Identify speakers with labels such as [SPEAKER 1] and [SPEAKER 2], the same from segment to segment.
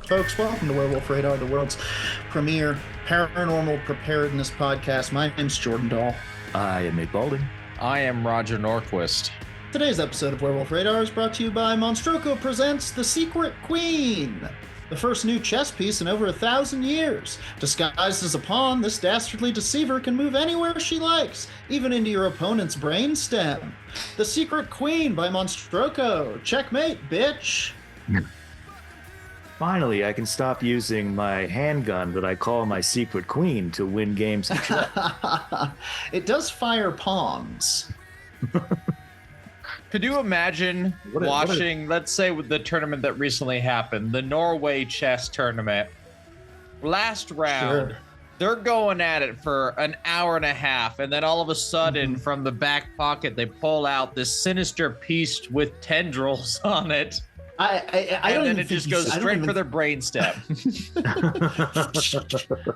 [SPEAKER 1] Folks, welcome to Werewolf Radar, the world's premier paranormal preparedness podcast. My name's Jordan Dahl.
[SPEAKER 2] I am Nate Balding.
[SPEAKER 3] I am Roger Norquist.
[SPEAKER 1] Today's episode of Werewolf Radar is brought to you by Monstroco Presents The Secret Queen, the first new chess piece in over 1,000 years. Disguised as a pawn, this dastardly deceiver can move anywhere she likes, even into your opponent's brainstem. The Secret Queen by Monstroco. Checkmate, bitch.
[SPEAKER 2] Finally, I can stop using my handgun that I call my secret queen to win games of chess.
[SPEAKER 1] It does fire pawns.
[SPEAKER 3] Could you imagine watching, let's say, with the tournament that recently happened, the Norway chess tournament, last round,
[SPEAKER 1] Sure.
[SPEAKER 3] They're going at it for an hour and a half, and then all of a sudden, from the back pocket, they pull out this sinister piece with tendrils on it.
[SPEAKER 1] I don't
[SPEAKER 3] and then
[SPEAKER 1] even
[SPEAKER 3] it just
[SPEAKER 1] think
[SPEAKER 3] goes straight for their brainstem.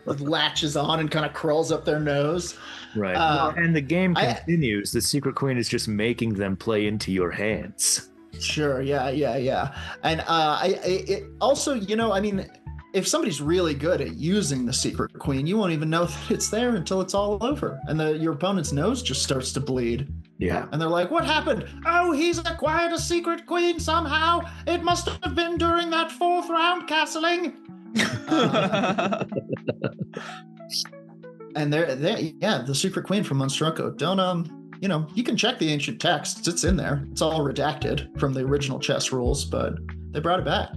[SPEAKER 1] It latches on and kind of curls up their nose.
[SPEAKER 2] Right. And the game continues. The secret queen is just making them play into your hands.
[SPEAKER 1] Sure, yeah. And it also, if somebody's really good at using the secret queen, you won't even know that it's there until it's all over, and your opponent's nose just starts to bleed.
[SPEAKER 2] Yeah.
[SPEAKER 1] And they're like, what happened? Oh, he's acquired a secret queen somehow. It must have been during that 4th round castling. And the secret queen from Monstroco. Don't, you can check the ancient texts. It's in there. It's all redacted from the original chess rules, but they brought it back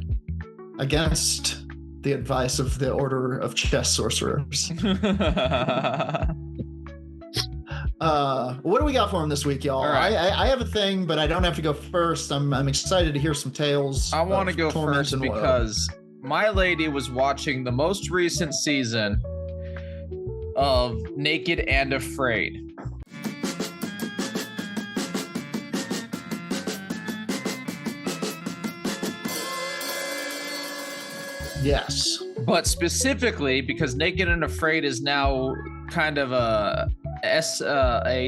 [SPEAKER 1] against the advice of the Order of Chess Sorcerers. What do we got for him this week, y'all?
[SPEAKER 3] All right.
[SPEAKER 1] I have a thing, but I don't have to go first. I'm excited to hear some tales.
[SPEAKER 3] I want to go first because my lady was watching the most recent season of Naked and Afraid.
[SPEAKER 1] Yes.
[SPEAKER 3] But specifically because Naked and Afraid is now kind of a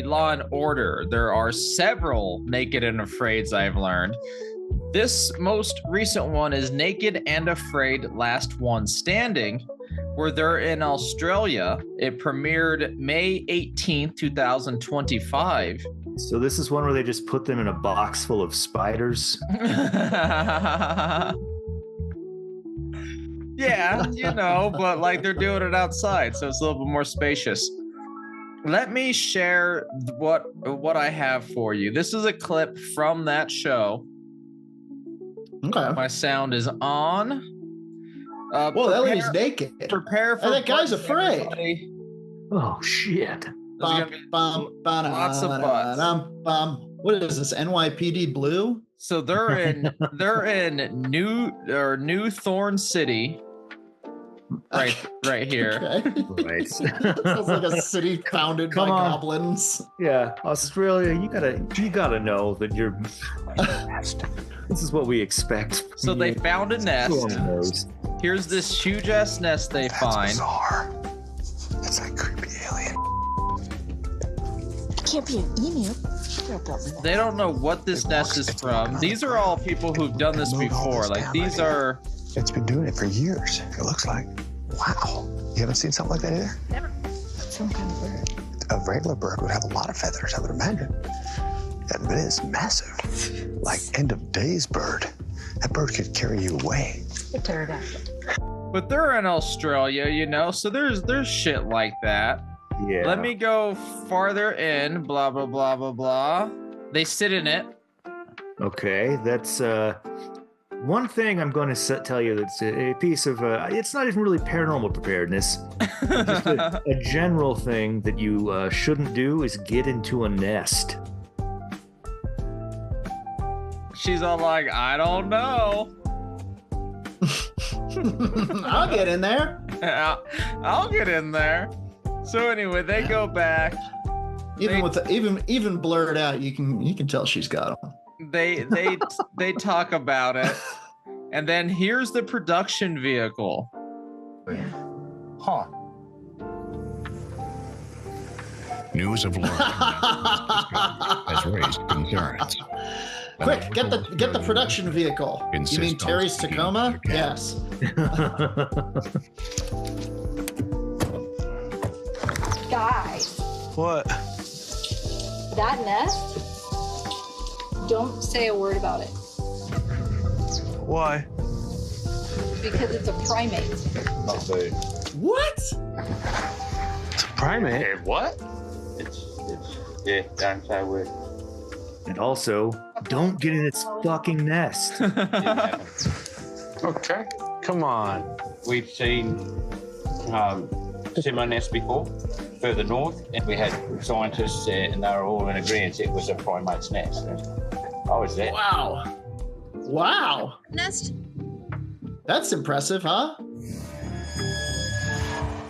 [SPEAKER 3] Law and Order. There are several Naked and Afraids I've learned. This most recent one is Naked and Afraid Last One Standing, where they're in Australia. It premiered May 18th, 2025.
[SPEAKER 2] So this is one where they just put them in a box full of spiders.
[SPEAKER 3] Yeah, but like they're doing it outside, so it's a little bit more spacious. Let me share what I have for you. This is a clip from that show.
[SPEAKER 1] Okay.
[SPEAKER 3] My sound is on.
[SPEAKER 1] Well, that lady's naked.
[SPEAKER 3] Prepare for
[SPEAKER 1] that guy's afraid.
[SPEAKER 3] Everybody.
[SPEAKER 2] Oh, shit.
[SPEAKER 3] Lots of butts.
[SPEAKER 1] What is this, NYPD Blue?
[SPEAKER 3] So they're in New Thorn City. Right here.
[SPEAKER 1] Okay.
[SPEAKER 2] Right.
[SPEAKER 1] Sounds like a city founded by goblins.
[SPEAKER 2] Yeah, Australia, you gotta know that you're. This is what we expect.
[SPEAKER 3] So they found a nest. Here's this huge ass nest they find.
[SPEAKER 4] Bizarre. That's like creepy alien.
[SPEAKER 5] It can't be an emu.
[SPEAKER 3] They don't know what this nest is from. These are all people who've done this before. Like these are.
[SPEAKER 4] It's been doing it for years. It looks like. Wow. You haven't seen something like that either?
[SPEAKER 5] Never. Some kind of bird.
[SPEAKER 4] A regular bird would have a lot of feathers, I would imagine. But it is massive. Like end of days bird. That bird could carry you away.
[SPEAKER 5] A pterodactyl.
[SPEAKER 3] But they're in Australia, so there's shit like that.
[SPEAKER 2] Yeah.
[SPEAKER 3] Let me go farther in. Blah blah blah blah blah. They sit in it.
[SPEAKER 2] Okay, that's one thing I'm going to tell you that's a piece of, it's not even really paranormal preparedness. Just a general thing that you shouldn't do is get into a nest.
[SPEAKER 3] She's all like, I don't know.
[SPEAKER 1] I'll get in there.
[SPEAKER 3] I'll get in there. So anyway, they go back.
[SPEAKER 1] Even blurred out, you can tell she's got them.
[SPEAKER 3] They talk about it, and then here's the production vehicle.
[SPEAKER 4] Huh.
[SPEAKER 6] News of Laura has raised concerns.
[SPEAKER 1] Quick, get the production vehicle. You
[SPEAKER 6] Insist
[SPEAKER 1] mean
[SPEAKER 6] on
[SPEAKER 1] Terry's
[SPEAKER 6] speaking
[SPEAKER 1] Tacoma?
[SPEAKER 6] to the cat.
[SPEAKER 1] Yes.
[SPEAKER 5] Guys,
[SPEAKER 4] What?
[SPEAKER 5] that nest, don't say a word about it
[SPEAKER 4] Why?
[SPEAKER 5] because it's a primate.
[SPEAKER 1] What?
[SPEAKER 4] It's a primate.
[SPEAKER 7] What? It's yeah, don't say a word.
[SPEAKER 2] And also, don't get in its fucking nest.
[SPEAKER 7] Didn't happen.
[SPEAKER 4] Okay. Come on.
[SPEAKER 7] We've seen similar nests before, further north, and we had scientists and they were all in agreement it was a primate's nest. I was there.
[SPEAKER 1] Wow.
[SPEAKER 5] Nest?
[SPEAKER 1] That's impressive, huh?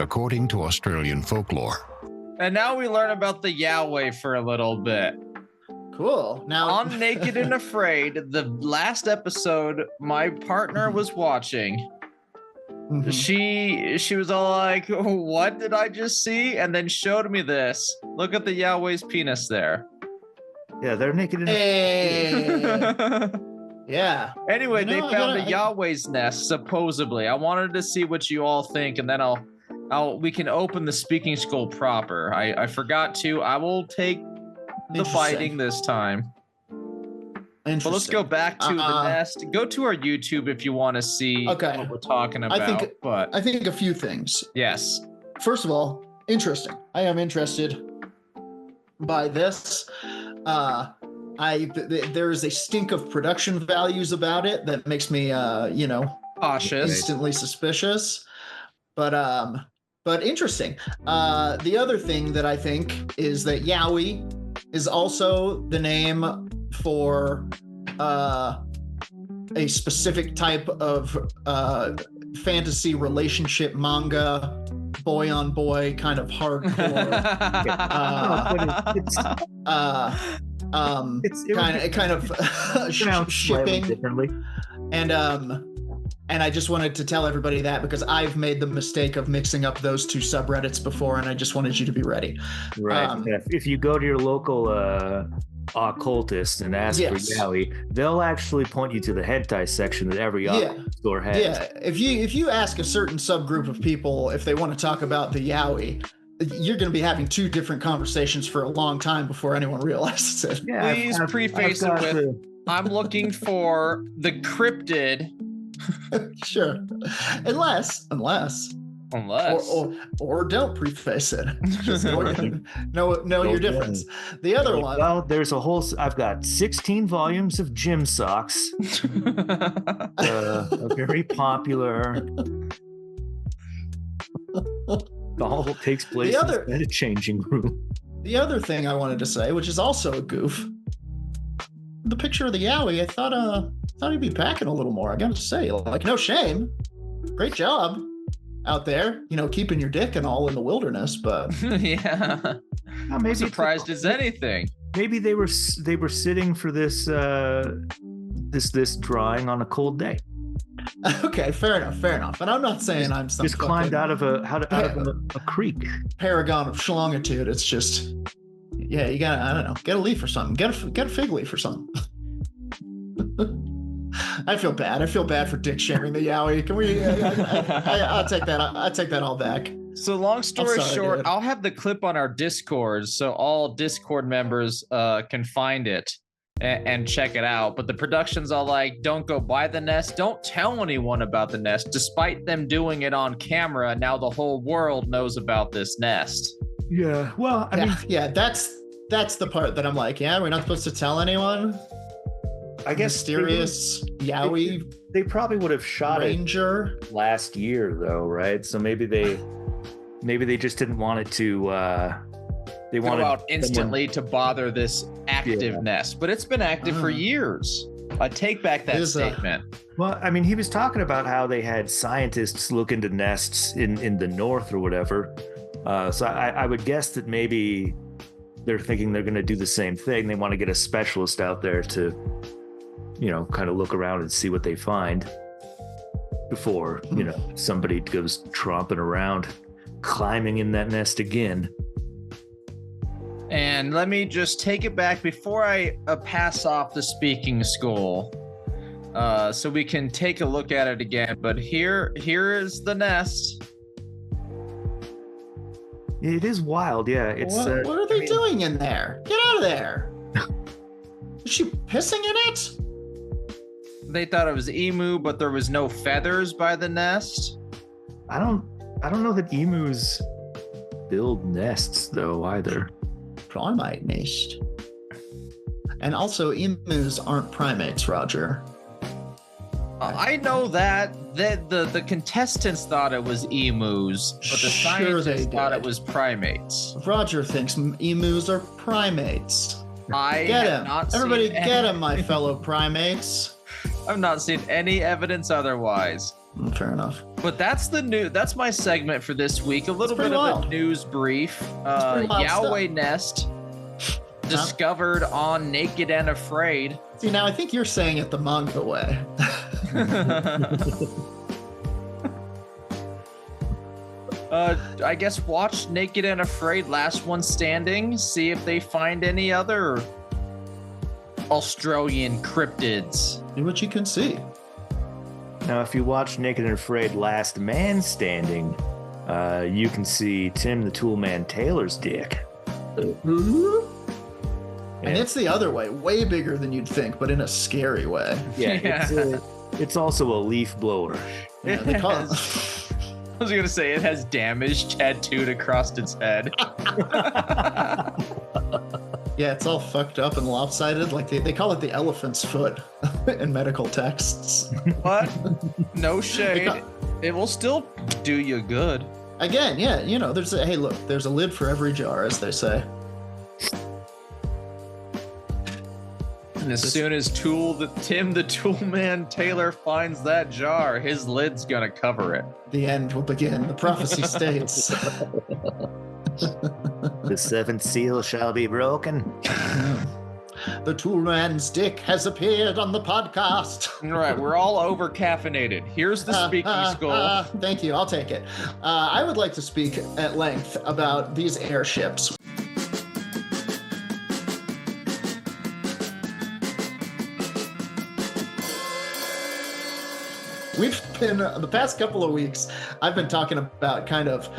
[SPEAKER 6] According to Australian folklore,
[SPEAKER 3] And now we learn about the Yowie for a little bit.
[SPEAKER 1] Cool. Now
[SPEAKER 3] On Naked and Afraid, the last episode my partner was watching,
[SPEAKER 1] Mhm.
[SPEAKER 3] she was all like, "What did I just see?" And then showed me this. Look at the Yowie's penis there.
[SPEAKER 2] Yeah, they're naked in
[SPEAKER 1] Hey. Yeah.
[SPEAKER 3] Anyway,
[SPEAKER 1] You know,
[SPEAKER 3] they
[SPEAKER 1] I
[SPEAKER 3] found
[SPEAKER 1] gotta-
[SPEAKER 3] the Yowie's nest supposedly. I wanted to see what you all think, and then we can open the speaking school proper. I forgot to. I will take the
[SPEAKER 1] Interesting.
[SPEAKER 3] fighting this time. But let's go back to the nest. Go to our YouTube if you want to see
[SPEAKER 1] Okay.
[SPEAKER 3] what we're talking about.
[SPEAKER 1] I think-
[SPEAKER 3] but
[SPEAKER 1] I think a few things.
[SPEAKER 3] yes.
[SPEAKER 1] First of all, interesting. I am interested by this. There is a stink of production values about it that makes me,
[SPEAKER 3] Cautious.
[SPEAKER 1] instantly suspicious. But interesting. The other thing that I think is that Yowie is also the name for a specific type of fantasy relationship manga, boy on boy kind of hardcore. kind of
[SPEAKER 2] pronounced slightly
[SPEAKER 1] shipping,
[SPEAKER 2] differently.
[SPEAKER 1] and I just wanted to tell everybody that because I've made the mistake of mixing up those two subreddits before, and I just wanted you to be ready.
[SPEAKER 2] Right. If you go to your local occultist and ask for
[SPEAKER 1] Yes.
[SPEAKER 2] Yowie, they'll actually point you to the hentai section that every occult store has.
[SPEAKER 1] Yeah, if you ask a certain subgroup of people if they want to talk about the Yowie, you're going to be having two different conversations for a long time before anyone realizes it.
[SPEAKER 2] Yeah,
[SPEAKER 3] Please preface it
[SPEAKER 2] got
[SPEAKER 3] with, I'm looking for the cryptid.
[SPEAKER 1] Sure, unless or don't preface it. Just know your difference. The other one.
[SPEAKER 2] Well, there's a whole. I've got 16 volumes of gym socks. A very popular. All takes place in a changing room.
[SPEAKER 1] The other thing I wanted to say, which is also a goof, the picture of the Yowie, I thought he'd be packing a little more. I gotta say, like, no shame, great job out there, keeping your dick and all in the wilderness. But
[SPEAKER 3] yeah, I'm surprised as anything.
[SPEAKER 2] Maybe they were sitting for this this drawing on a cold day.
[SPEAKER 1] Okay, fair enough. And I'm not saying I'm some
[SPEAKER 2] just climbed out of a creek.
[SPEAKER 1] Paragon of schlongitude. It's just, yeah, you gotta, I don't know, get a leaf or something. Get a fig leaf or something. I feel bad for dick shaming the Yowie. Can we? I'll take that. I'll take that all back.
[SPEAKER 3] So long story short,
[SPEAKER 1] dude.
[SPEAKER 3] I'll have the clip on our Discord so all Discord members can find it and check it out. But the production's all like, don't go by the nest. Don't tell anyone about the nest. Despite them doing it on camera, now the whole world knows about this nest.
[SPEAKER 2] Yeah. Well, I mean,
[SPEAKER 1] that's the part that I'm like, yeah, we're not supposed to tell anyone.
[SPEAKER 2] I guess
[SPEAKER 1] mysterious Yowie.
[SPEAKER 2] They probably would have shot
[SPEAKER 1] Ranger
[SPEAKER 2] it last year, though, right? So maybe they just didn't want it to. They
[SPEAKER 3] go
[SPEAKER 2] wanted
[SPEAKER 3] out instantly to bother this active nest, but it's been active for years. I take back that statement.
[SPEAKER 2] Well, I mean, he was talking about how they had scientists look into nests in the north or whatever. So I would guess that maybe they're thinking they're going to do the same thing. They want to get a specialist out there to, kind of look around and see what they find before, somebody goes tromping around, climbing in that nest again.
[SPEAKER 3] And let me just take it back before I pass off the speaking school, so we can take a look at it again. But here is the nest.
[SPEAKER 2] It is wild, yeah. It's
[SPEAKER 1] What are they doing in there? Get out of there! Is she pissing in it?
[SPEAKER 3] They thought it was emu, but there was no feathers by the nest.
[SPEAKER 2] I don't know that emus build nests though either.
[SPEAKER 1] Primate nest. And also, emus aren't primates, Roger.
[SPEAKER 3] I know that the contestants thought it was emus, but the
[SPEAKER 1] Sure they
[SPEAKER 3] scientists thought it
[SPEAKER 1] did.
[SPEAKER 3] was primates.
[SPEAKER 1] Roger thinks emus are primates.
[SPEAKER 3] I
[SPEAKER 1] Get
[SPEAKER 3] have
[SPEAKER 1] him.
[SPEAKER 3] not seen
[SPEAKER 1] Everybody
[SPEAKER 3] any-
[SPEAKER 1] get him, my fellow primates.
[SPEAKER 3] I've not seen any evidence otherwise.
[SPEAKER 1] Fair enough.
[SPEAKER 3] But that's that's my segment for this week. A little bit
[SPEAKER 1] pretty
[SPEAKER 3] of
[SPEAKER 1] wild.
[SPEAKER 3] a news brief.
[SPEAKER 1] pretty wild
[SPEAKER 3] Yowie nest discovered on Naked and Afraid.
[SPEAKER 1] See, now I think you're saying it the manga way.
[SPEAKER 3] I guess watch Naked and Afraid, Last One Standing, see if they find any other Australian cryptids.
[SPEAKER 1] Do what you can see.
[SPEAKER 2] Now, if you watch Naked and Afraid Last Man Standing, you can see Tim the Toolman Taylor's dick.
[SPEAKER 1] And it's the other way, way bigger than you'd think, but in a scary way.
[SPEAKER 2] Yeah, it's also a leaf blower.
[SPEAKER 1] Yeah, they call
[SPEAKER 3] I was gonna say it has damage tattooed across its head.
[SPEAKER 1] Yeah, it's all fucked up and lopsided. Like they call it the elephant's foot in medical texts.
[SPEAKER 3] What? No shade. It will still do you good.
[SPEAKER 1] Again, yeah, you know, there's a lid for every jar, as they say.
[SPEAKER 3] And as soon as Tim the Toolman Taylor finds that jar, his lid's gonna cover it.
[SPEAKER 1] The end will begin. The prophecy states.
[SPEAKER 2] The seventh seal shall be broken.
[SPEAKER 1] The Toolman's dick has appeared on the podcast.
[SPEAKER 3] All right, we're all over caffeinated. Here's the speaking school.
[SPEAKER 1] Thank you. I'll take it. I would like to speak at length about these airships. We've been, the past couple of weeks, I've been talking about kind of,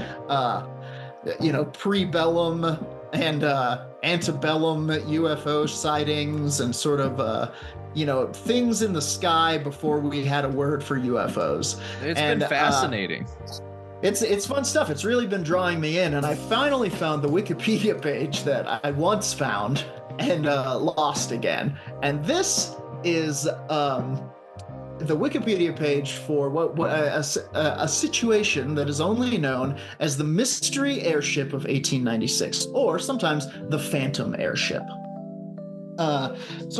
[SPEAKER 1] pre-bellum and antebellum UFO sightings and sort of, things in the sky before we had a word for UFOs.
[SPEAKER 3] It's been fascinating.
[SPEAKER 1] It's fun stuff. It's really been drawing me in, and I finally found the Wikipedia page that I once found and lost again. And this is the Wikipedia page for a situation that is only known as the Mystery Airship of 1896, or sometimes the Phantom Airship. So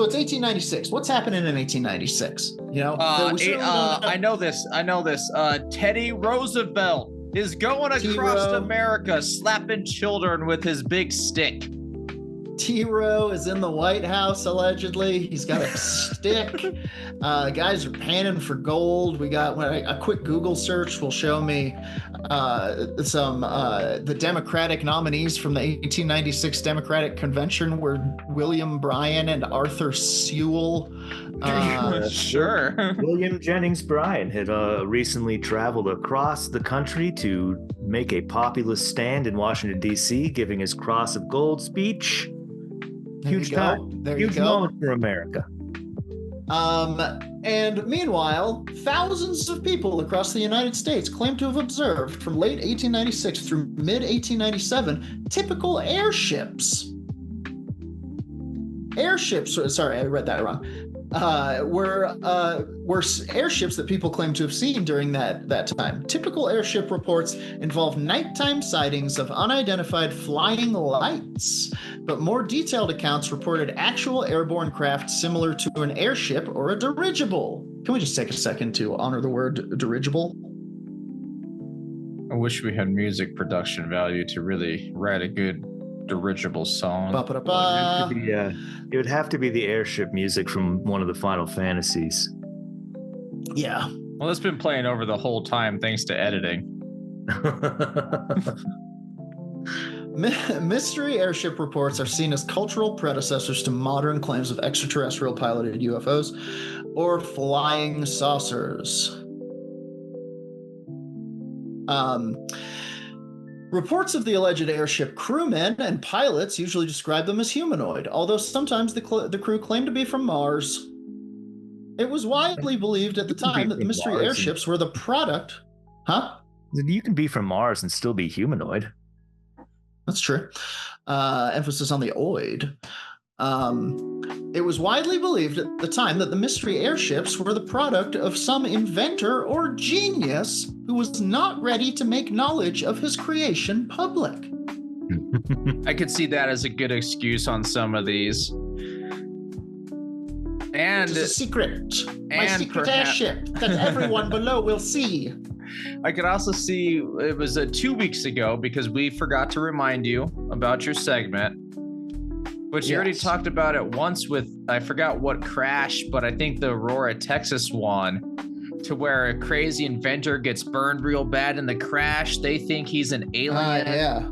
[SPEAKER 1] it's 1896. What's happening in 1896?
[SPEAKER 3] I know this. Teddy Roosevelt is going across America slapping children with his big stick.
[SPEAKER 1] T-Row is in the White House, allegedly. He's got a stick. Guys are panning for gold. We got a quick Google search will show me the Democratic nominees from the 1896 Democratic Convention were William Bryan and Arthur Sewell.
[SPEAKER 3] Sure.
[SPEAKER 2] William Jennings Bryan had recently traveled across the country to make a populist stand in Washington, D.C., giving his Cross of Gold speech. Huge time. Huge moment for America.
[SPEAKER 1] And meanwhile, thousands of people across the United States claim to have observed from late 1896 through mid-1897 typical airships. Sorry, I read that wrong. Were airships that people claim to have seen during that time. Typical airship reports involve nighttime sightings of unidentified flying lights, but more detailed accounts reported actual airborne craft similar to an airship or a dirigible. Can we just take a second to honor the word dirigible?
[SPEAKER 3] I wish we had music production value to really write a good dirigible song.
[SPEAKER 1] Ba-ba-da-ba.
[SPEAKER 2] It would have to be the airship music from one of the Final Fantasies.
[SPEAKER 1] Yeah.
[SPEAKER 3] Well, it's been playing over the whole time thanks to editing.
[SPEAKER 1] Mystery airship reports are seen as cultural predecessors to modern claims of extraterrestrial piloted UFOs or flying saucers. Reports of the alleged airship crewmen and pilots usually describe them as humanoid, although sometimes the crew claimed to be from Mars. It was widely believed at the time that the mystery airships were the product. Huh?
[SPEAKER 2] You can be from Mars and still be humanoid.
[SPEAKER 1] That's true. Emphasis on the oid. It was widely believed at the time that the mystery airships were the product of some inventor or genius who was not ready to make knowledge of his creation public.
[SPEAKER 3] I could see that as a good excuse on some of these. And
[SPEAKER 1] it's a secret. My secret airship that everyone below will see.
[SPEAKER 3] I could also see it was 2 weeks ago because we forgot to remind you about your segment, which you already talked about it once with, I forgot what crash, but I think the Aurora, Texas one, to where a crazy inventor gets burned real bad in the crash. They think he's an alien.
[SPEAKER 1] Yeah.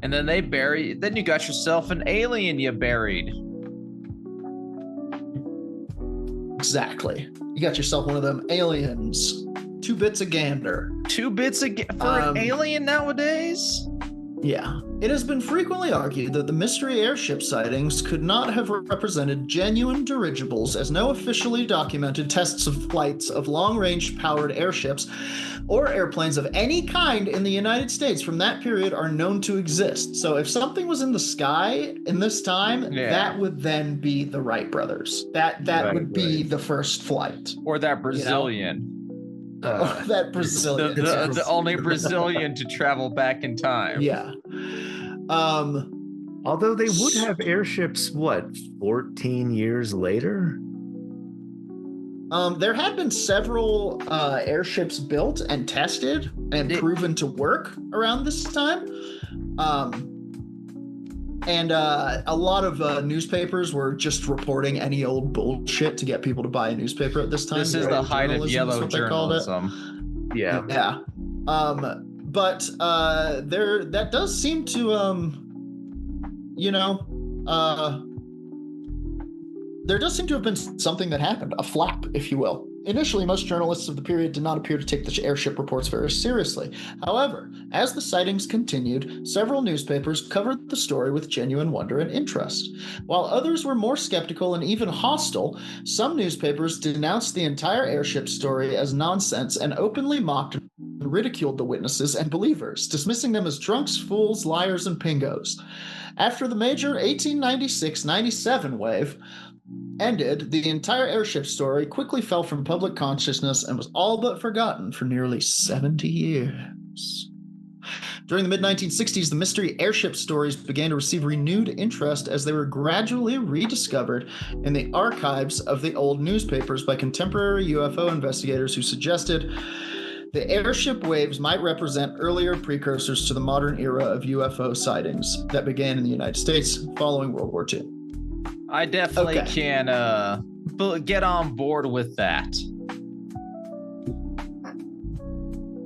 [SPEAKER 3] And then then you got yourself an alien you buried.
[SPEAKER 1] Exactly. You got yourself one of them aliens. 2 bits a gander.
[SPEAKER 3] 2 bits for an alien nowadays?
[SPEAKER 1] Yeah. It has been frequently argued that the mystery airship sightings could not have represented genuine dirigibles, as no officially documented tests of flights of long-range powered airships or airplanes of any kind in the United States from that period are known to exist. So if something was in the sky in this time, that would then be the Wright brothers. That would be the first flight.
[SPEAKER 3] Or that Brazilian.
[SPEAKER 1] That Brazilian.
[SPEAKER 3] The only Brazilian to travel back in time.
[SPEAKER 1] Yeah.
[SPEAKER 2] Although they would have airships, 14 years later?
[SPEAKER 1] There had been several airships built and tested and proven to work around this time. And a lot of newspapers were just reporting any old bullshit to get people to buy a newspaper at this time.
[SPEAKER 3] This is the height of yellow journalism.
[SPEAKER 2] Yeah.
[SPEAKER 1] Yeah. But that does seem to, there does seem to have been something that happened, a flap, if you will. Initially, most journalists of the period did not appear to take the airship reports very seriously. However, as the sightings continued, several newspapers covered the story with genuine wonder and interest. While others were more skeptical and even hostile, some newspapers denounced the entire airship story as nonsense and openly mocked and ridiculed the witnesses and believers, dismissing them as drunks, fools, liars, and pingos. After the major 1896-97 wave ended, the entire airship story quickly fell from public consciousness and was all but forgotten for nearly 70 years. During the mid-1960s, the mystery airship stories began to receive renewed interest as they were gradually rediscovered in the archives of the old newspapers by contemporary UFO investigators who suggested the airship waves might represent earlier precursors to the modern era of UFO sightings that began in the United States following World War II.
[SPEAKER 3] I definitely can get on board with that.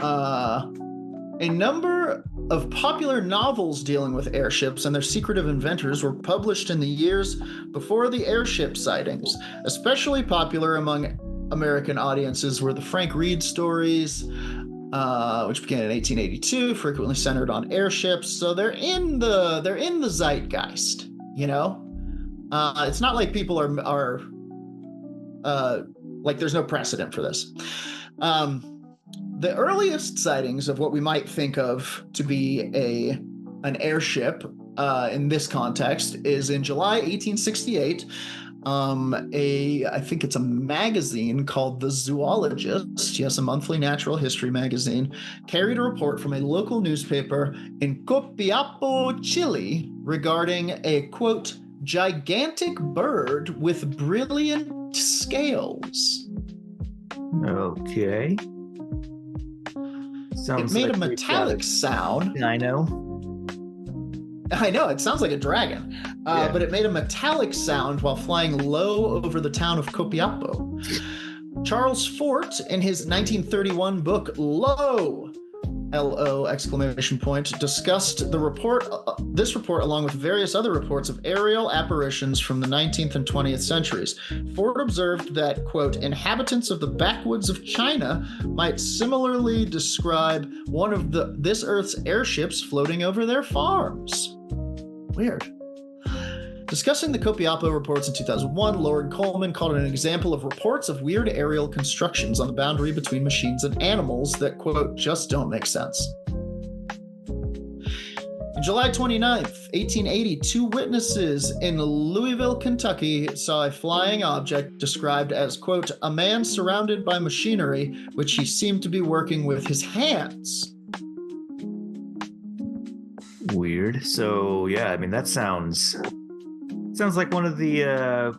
[SPEAKER 1] A number of popular novels dealing with airships and their secretive inventors were published in the years before the airship sightings. Especially popular among American audiences were the Frank Reed stories, which began in 1882, frequently centered on airships. So they're in the zeitgeist, It's not like people are like there's no precedent for this. The earliest sightings of what we might think of to be an airship in this context is in July 1868. I think it's a magazine called The Zoologist, yes, a monthly natural history magazine, carried a report from a local newspaper in Copiapo, Chile, regarding a, quote, gigantic bird with brilliant scales.
[SPEAKER 2] Okay. Sounds
[SPEAKER 1] it made
[SPEAKER 2] like
[SPEAKER 1] a metallic sound.
[SPEAKER 2] I know,
[SPEAKER 1] it sounds like a dragon. But it made a metallic sound while flying low over the town of Copiapo. Charles Fort, in his 1931 book, Low, LO exclamation point, discussed the report, this report, along with various other reports of aerial apparitions from the 19th and 20th centuries. Ford observed that, quote, inhabitants of the backwoods of China might similarly describe one of this Earth's airships floating over their farms. Weird. Discussing the Copiapo reports in 2001, Lord Coleman called it an example of reports of weird aerial constructions on the boundary between machines and animals that, quote, just don't make sense. On July 29th, 1880, 2 witnesses in Louisville, Kentucky saw a flying object described as, quote, a man surrounded by machinery, which he seemed to be working with his hands.
[SPEAKER 2] Weird. So, yeah, I mean, that sounds like one of those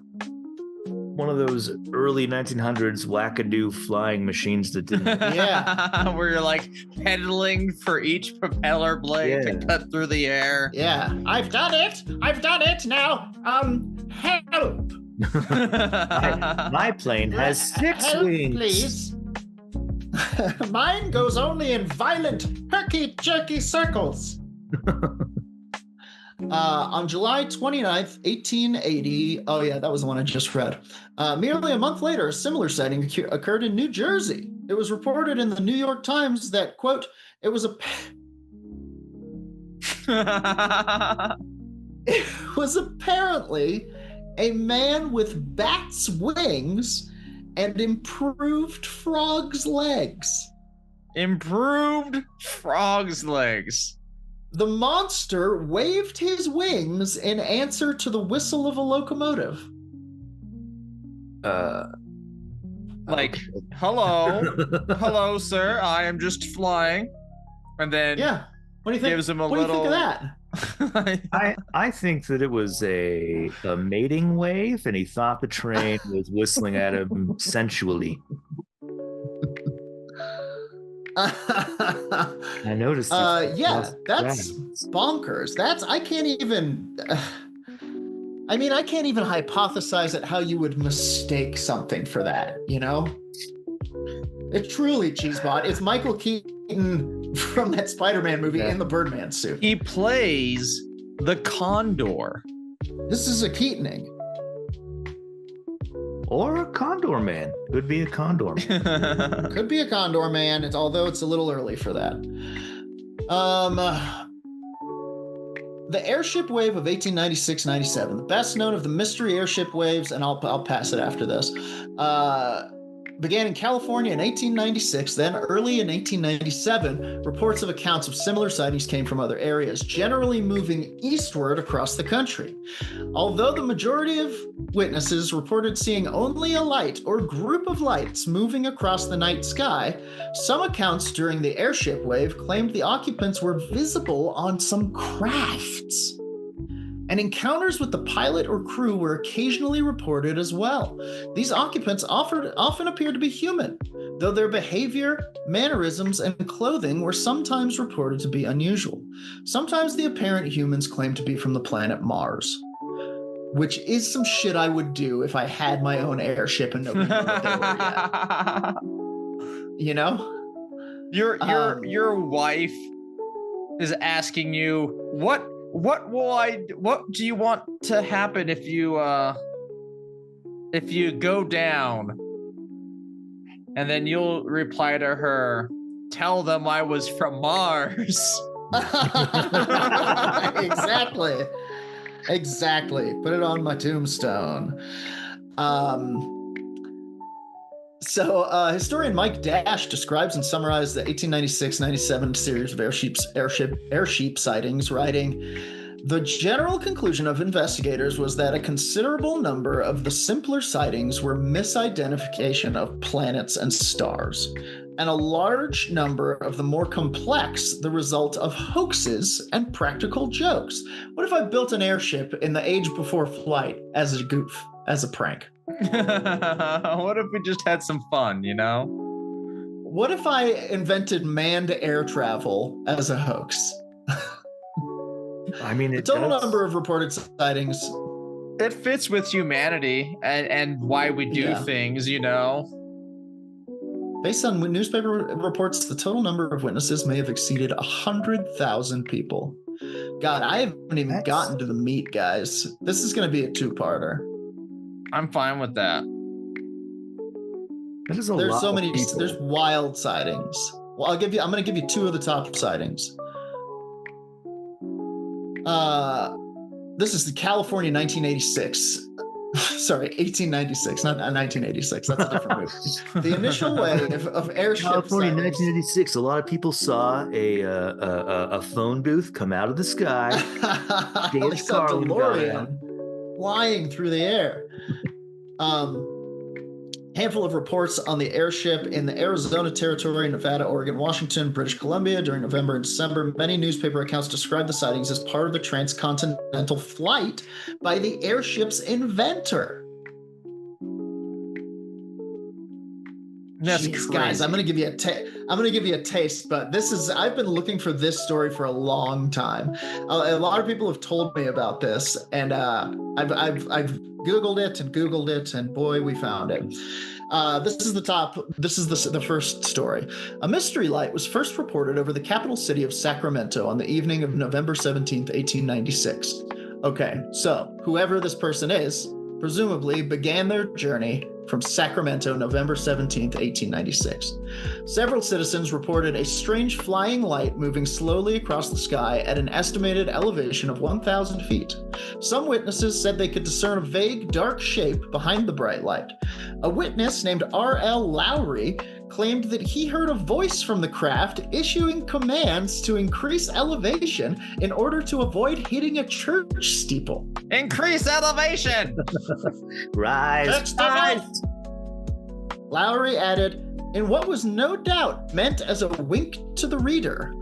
[SPEAKER 2] early 1900s wackadoo flying machines that didn't.
[SPEAKER 1] Yeah.
[SPEAKER 3] Where you're like pedaling for each propeller blade to cut through the air.
[SPEAKER 1] Yeah. I've done it now. Help.
[SPEAKER 2] My plane has 6
[SPEAKER 1] help,
[SPEAKER 2] wings.
[SPEAKER 1] Please. Mine goes only in violent, herky-jerky circles. On July 29th, 1880, oh yeah, that was the one I just read. Merely a month later, a similar sighting occurred in New Jersey. It was reported in the New York Times that, quote, it was apparently a man with bat's wings and improved frog's legs.
[SPEAKER 3] Improved frog's legs.
[SPEAKER 1] The monster waved his wings in answer to the whistle of a locomotive.
[SPEAKER 3] Like, hello, sir, I am just flying. And then
[SPEAKER 1] Yeah. What do you think?
[SPEAKER 3] gives him a
[SPEAKER 1] what
[SPEAKER 3] little.
[SPEAKER 1] do you think of that?
[SPEAKER 2] I think that it was a mating wave, and he thought the train was whistling at him sensually. I noticed.
[SPEAKER 1] Yeah, that's bonkers. I can't even hypothesize at how you would mistake something for that, you know? It's truly Cheesebot. It's Michael Keaton from that Spider-Man movie in the Birdman suit.
[SPEAKER 3] He plays the condor.
[SPEAKER 1] This is a Keatoning.
[SPEAKER 2] Or a condor man. Could be a condor man.
[SPEAKER 1] Could be a condor man, although it's a little early for that. The airship wave of 1896-97, the best known of the mystery airship waves, and I'll pass it after this, began in California in 1896. Then early in 1897, reports of accounts of similar sightings came from other areas, generally moving eastward across the country. Although the majority of witnesses reported seeing only a light or group of lights moving across the night sky, some accounts during the airship wave claimed the occupants were visible on some crafts. And encounters with the pilot or crew were occasionally reported as well. These occupants often appeared to be human, though their behavior, mannerisms, and clothing were sometimes reported to be unusual. Sometimes the apparent humans claimed to be from the planet Mars, which is some shit I would do if I had my own airship and nobody knew what they were yet. You know?
[SPEAKER 3] Your wife is asking you, what do you want to happen if you go down? And then you'll reply to her, tell them I was from Mars.
[SPEAKER 1] Exactly. Put it on my tombstone. So historian Mike Dash describes and summarized the 1896-97 series of airship sightings, writing, the general conclusion of investigators was that a considerable number of the simpler sightings were misidentification of planets and stars, and a large number of the more complex the result of hoaxes and practical jokes. What if I built an airship in the age before flight as a goof, as a prank?
[SPEAKER 3] What if we just had some fun, you know?
[SPEAKER 1] What if I invented manned air travel as a hoax?
[SPEAKER 2] I mean,
[SPEAKER 1] the total number of reported sightings.
[SPEAKER 3] It fits with humanity and why we do things, you know?
[SPEAKER 1] Based on newspaper reports, the total number of witnesses may have exceeded 100,000 people. God, I haven't even gotten to the meat, guys. This is going to be a two-parter.
[SPEAKER 3] I'm fine with that.
[SPEAKER 2] That is a
[SPEAKER 1] There's
[SPEAKER 2] lot
[SPEAKER 1] so
[SPEAKER 2] of
[SPEAKER 1] many.
[SPEAKER 2] people.
[SPEAKER 1] There's wild sightings. Well, I'm going to give you two of the top sightings. This is the California 1986. Sorry, 1896, not 1986. That's a different movie. The initial wave of airship
[SPEAKER 2] California,
[SPEAKER 1] sightings.
[SPEAKER 2] 1986. A lot of people saw a phone booth come out of the sky.
[SPEAKER 1] They
[SPEAKER 2] James
[SPEAKER 1] saw
[SPEAKER 2] Carlin got out.
[SPEAKER 1] DeLorean flying through the air. Handful of reports on the airship in the Arizona Territory, Nevada, Oregon, Washington, British Columbia during November and December. Many newspaper accounts describe the sightings as part of the transcontinental flight by the airship's inventor.
[SPEAKER 3] That's
[SPEAKER 1] Jeez,
[SPEAKER 3] crazy.
[SPEAKER 1] guys, I'm gonna give you a taste, but I've been looking for this story for a long time. A lot of people have told me about this, and I've Googled it, and boy, we found it. This is the first story. A mystery light was first reported over the capital city of Sacramento on the evening of November 17th, 1896. Okay, so whoever this person is, presumably began their journey from Sacramento, November 17th, 1896. Several citizens reported a strange flying light moving slowly across the sky at an estimated elevation of 1,000 feet. Some witnesses said they could discern a vague, dark shape behind the bright light. A witness named R.L. Lowry claimed that he heard a voice from the craft issuing commands to increase elevation in order to avoid hitting a church steeple.
[SPEAKER 3] Increase elevation.
[SPEAKER 2] Rise.
[SPEAKER 1] Lowry added, in what was no doubt meant as a wink to the reader,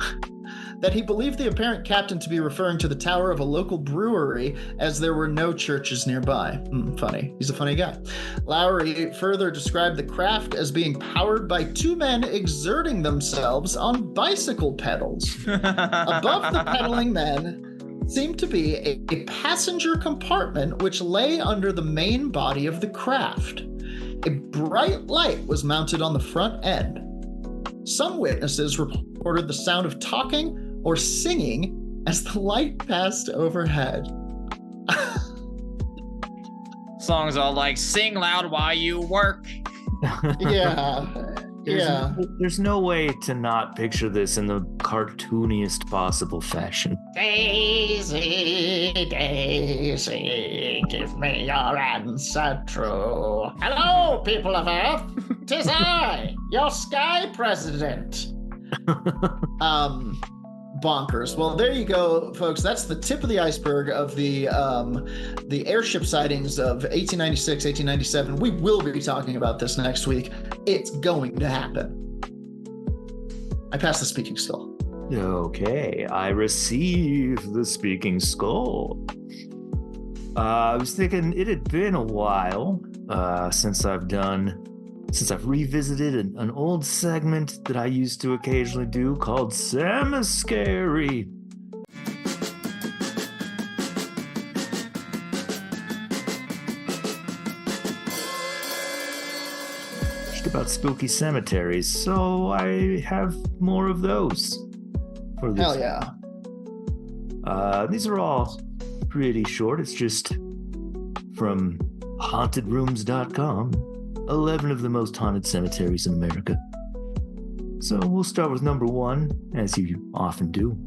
[SPEAKER 1] that he believed the apparent captain to be referring to the tower of a local brewery as there were no churches nearby. Funny. He's a funny guy. Lowry further described the craft as being powered by two men exerting themselves on bicycle pedals. Above the pedaling men seemed to be a passenger compartment which lay under the main body of the craft. A bright light was mounted on the front end. Some witnesses reported the sound of talking or singing as the light passed overhead.
[SPEAKER 3] Songs all like, sing loud while you work.
[SPEAKER 2] There's no way to not picture this in the cartooniest possible fashion.
[SPEAKER 1] Daisy, Daisy, give me your answer true. Hello, people of Earth. 'Tis I, your sky president. Bonkers. Well, there you go, folks. That's the tip of the iceberg of the airship sightings of 1896, 1897. We will be talking about this next week. It's going to happen. I passed the speaking skull.
[SPEAKER 2] Okay, I receive the speaking skull. I was thinking it had been a while since I've revisited an old segment that I used to occasionally do called Scary. Just about spooky cemeteries, so I have more of those for this.
[SPEAKER 1] Hell yeah.
[SPEAKER 2] These are all pretty short. It's just from hauntedrooms.com. 11 of the most haunted cemeteries in America. So we'll start with number 1, as you often do.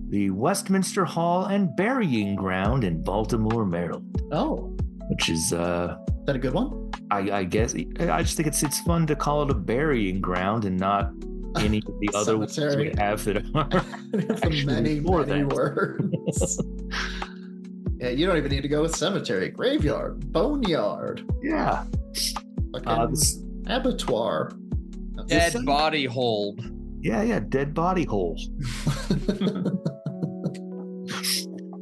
[SPEAKER 2] The Westminster Hall and Burying Ground in Baltimore, Maryland.
[SPEAKER 1] Oh.
[SPEAKER 2] Which is...
[SPEAKER 1] Is that a good one?
[SPEAKER 2] I guess. I just think it's fun to call it a burying ground and not any of the other ones we have that are
[SPEAKER 1] the many words. Yeah, you don't even need to go with cemetery. Graveyard, boneyard.
[SPEAKER 2] Yeah.
[SPEAKER 1] Abattoir.
[SPEAKER 3] Dead body hold.
[SPEAKER 2] Yeah, dead body hole.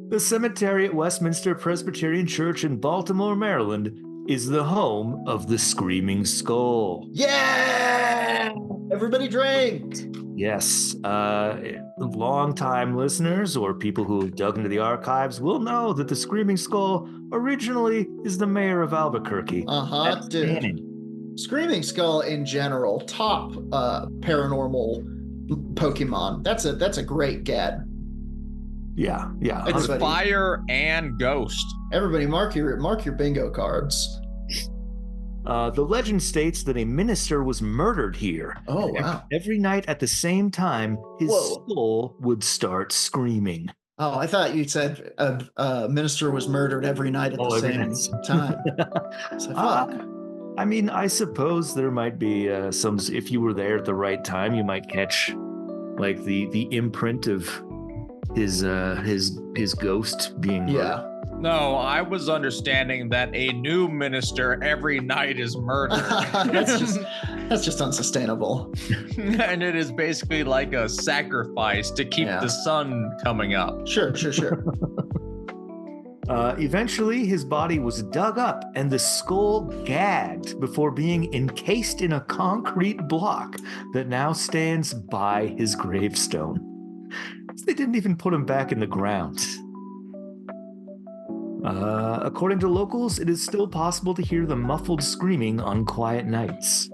[SPEAKER 2] The cemetery at Westminster Presbyterian Church in Baltimore, Maryland, is the home of the Screaming Skull.
[SPEAKER 1] Yeah! Everybody drink!
[SPEAKER 2] Yes. Long-time listeners or people who have dug into the archives will know that the Screaming Skull originally is the mayor of Albuquerque.
[SPEAKER 1] Dude. Screaming Skull in general, top paranormal Pokemon. That's a great get.
[SPEAKER 2] Yeah.
[SPEAKER 3] It's
[SPEAKER 1] Everybody-
[SPEAKER 3] fire and ghost.
[SPEAKER 1] Everybody, mark your bingo cards.
[SPEAKER 2] The legend states that a minister was murdered here.
[SPEAKER 1] Oh, wow.
[SPEAKER 2] Every night at the same time, his
[SPEAKER 1] Whoa.
[SPEAKER 2] soul would start screaming.
[SPEAKER 1] Oh, I thought you said a minister was murdered every night at the
[SPEAKER 2] every
[SPEAKER 1] same
[SPEAKER 2] night.
[SPEAKER 1] time. So, fuck.
[SPEAKER 2] I mean, I suppose there might be some. If you were there at the right time, you might catch like the imprint of his ghost being murdered.
[SPEAKER 1] Yeah.
[SPEAKER 3] No, I was understanding that a new minister every night is murdered.
[SPEAKER 1] That's just unsustainable.
[SPEAKER 3] And it is basically like a sacrifice to keep the sun coming up.
[SPEAKER 1] Sure.
[SPEAKER 2] Eventually, his body was dug up and the skull gagged before being encased in a concrete block that now stands by his gravestone. They didn't even put him back in the ground. According to locals, it is still possible to hear the muffled screaming on quiet nights.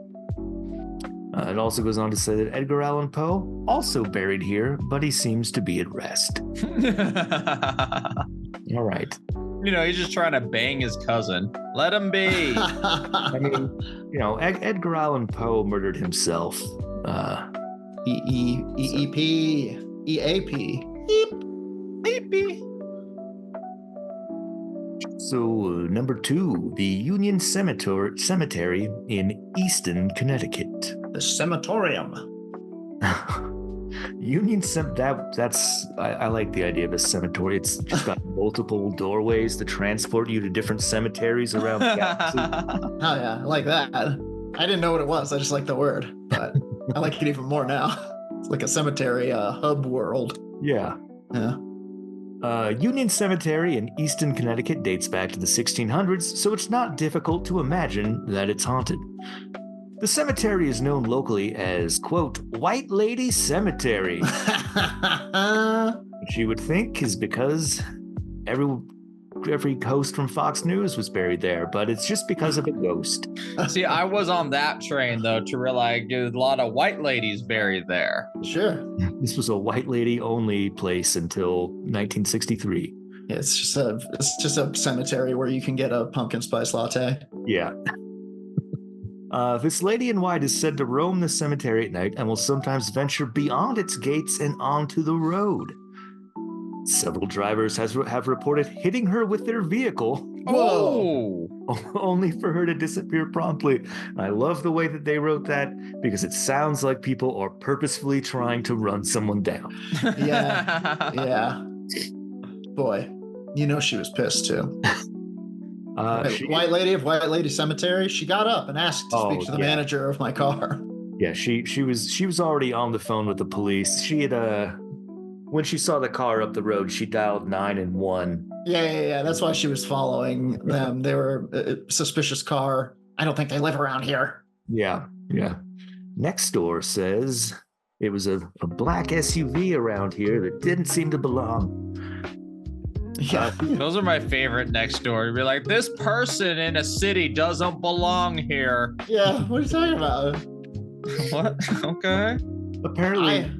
[SPEAKER 2] It also goes on to say that Edgar Allan Poe also buried here, but he seems to be at rest. All right.
[SPEAKER 3] You know, he's just trying to bang his cousin. Let him be.
[SPEAKER 2] I mean, you know, Edgar Allan Poe murdered himself.
[SPEAKER 1] EEP. EAP.
[SPEAKER 3] Beep.
[SPEAKER 2] So, number 2, the Union Cemetery in Easton, Connecticut.
[SPEAKER 1] The Cemetorium.
[SPEAKER 2] I like the idea of a cemetery. It's just got multiple doorways to transport you to different cemeteries around the galaxy.
[SPEAKER 1] Oh yeah, I like that. I didn't know what it was. I just like the word, but I like it even more now. It's like a cemetery hub world.
[SPEAKER 2] Yeah. Union Cemetery in Easton, Connecticut dates back to the 1600s, so it's not difficult to imagine that it's haunted. The cemetery is known locally as, quote, White Lady Cemetery. Which you would think is because every host from Fox News was buried there, but it's just because of a ghost.
[SPEAKER 3] See, I was on that train, though, to realize there's a lot of white ladies buried there.
[SPEAKER 1] Sure.
[SPEAKER 2] This was a white lady only place until 1963.
[SPEAKER 1] Yeah, it's just a cemetery where you can get a pumpkin spice latte.
[SPEAKER 2] Yeah. This lady in white is said to roam the cemetery at night and will sometimes venture beyond its gates and onto the road. Several drivers have reported hitting her with their vehicle.
[SPEAKER 3] Whoa!
[SPEAKER 2] Only for her to disappear promptly. I love the way that they wrote that because it sounds like people are purposefully trying to run someone down.
[SPEAKER 1] Yeah. Boy, you know she was pissed too. White Lady of White Lady Cemetery, she got up and asked to speak to the manager of my car.
[SPEAKER 2] Yeah, she was already on the phone with the police. She had when she saw the car up the road, she dialed 911.
[SPEAKER 1] Yeah. That's why she was following them. They were a suspicious car. I don't think they live around here.
[SPEAKER 2] Yeah. Next door says it was a black SUV around here that didn't seem to belong.
[SPEAKER 1] Yeah.
[SPEAKER 3] Those are my favorite next door. You'd be like, this person in a city doesn't belong here.
[SPEAKER 1] Yeah, what are you talking about?
[SPEAKER 3] What? Okay.
[SPEAKER 2] Apparently,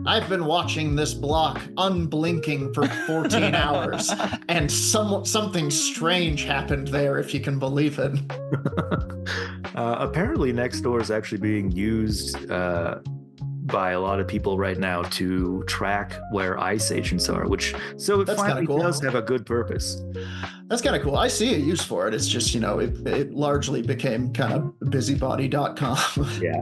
[SPEAKER 1] I've been watching this block unblinking for 14 hours, and something strange happened there, if you can believe it.
[SPEAKER 2] Apparently, next door is actually being used by a lot of people right now to track where ICE agents are, so it finally does have a good purpose.
[SPEAKER 1] That's kind of cool. I see a use for it. It's just, it largely became kind of busybody.com.
[SPEAKER 2] Yeah.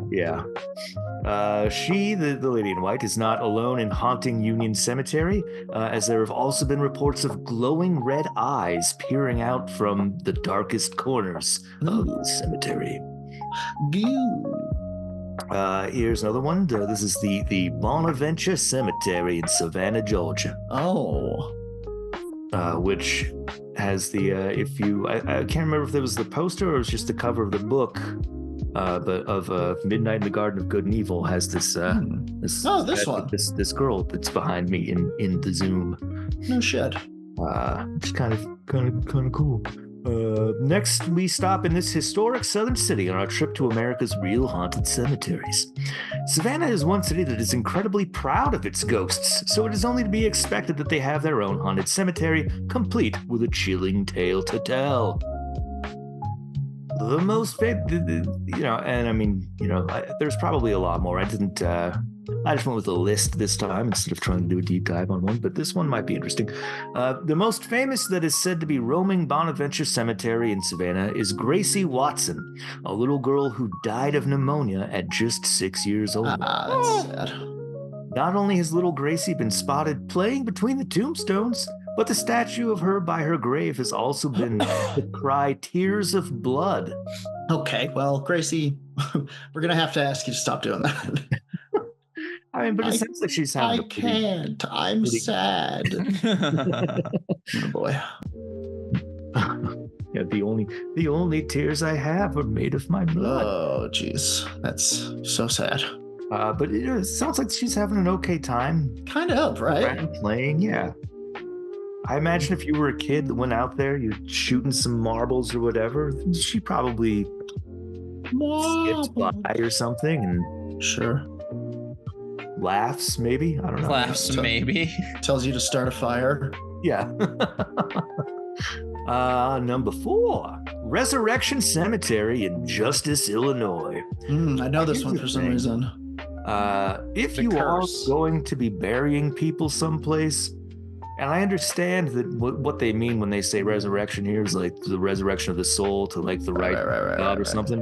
[SPEAKER 2] The lady in white, is not alone in haunting Union Cemetery, as there have also been reports of glowing red eyes peering out from the darkest corners of the cemetery. Here's another one. This is the Bonaventure Cemetery in Savannah, Georgia. Which has the I can't remember if there was the poster or it was just the cover of the book, but of Midnight in the Garden of Good and Evil has this this girl that's behind me in the Zoom.
[SPEAKER 1] No shit.
[SPEAKER 2] It's kind of cool. Next, we stop in this historic southern city on our trip to America's real haunted cemeteries. Savannah is one city that is incredibly proud of its ghosts, so it is only to be expected that they have their own haunted cemetery, complete with a chilling tale to tell. The most famous, and I mean, there's probably a lot more. I just went with a list this time instead of trying to do a deep dive on one, but this one might be interesting. The most famous that is said to be roaming Bonaventure Cemetery in Savannah is Gracie Watson, a little girl who died of pneumonia at just 6 years old.
[SPEAKER 1] That's sad.
[SPEAKER 2] Not only has little Gracie been spotted playing between the tombstones, but the statue of her by her grave has also been to cry tears of blood.
[SPEAKER 1] Okay, well, Gracie, we're going to have to ask you to stop doing that.
[SPEAKER 2] I mean, but it sounds like she's having
[SPEAKER 1] I can't. I'm sad. Oh, boy.
[SPEAKER 2] Yeah, the only tears I have are made of my blood.
[SPEAKER 1] Oh, jeez. That's so sad.
[SPEAKER 2] But it sounds like she's having an okay time.
[SPEAKER 1] Kind of, right?
[SPEAKER 2] Around playing, yeah. I imagine if you were a kid that went out there, you're shooting some marbles or whatever, she probably skips by or something and
[SPEAKER 1] sure
[SPEAKER 2] laughs, maybe. I don't know.
[SPEAKER 3] Laughs, maybe.
[SPEAKER 1] Tells you to start a fire.
[SPEAKER 2] Yeah. Number 4, Resurrection Cemetery in Justice, Illinois.
[SPEAKER 1] I know this one for some reason.
[SPEAKER 2] If
[SPEAKER 3] The
[SPEAKER 2] you
[SPEAKER 3] curse.
[SPEAKER 2] are going to be burying people someplace, and I understand that what they mean when they say resurrection here is like the resurrection of the soul to like the right God or something,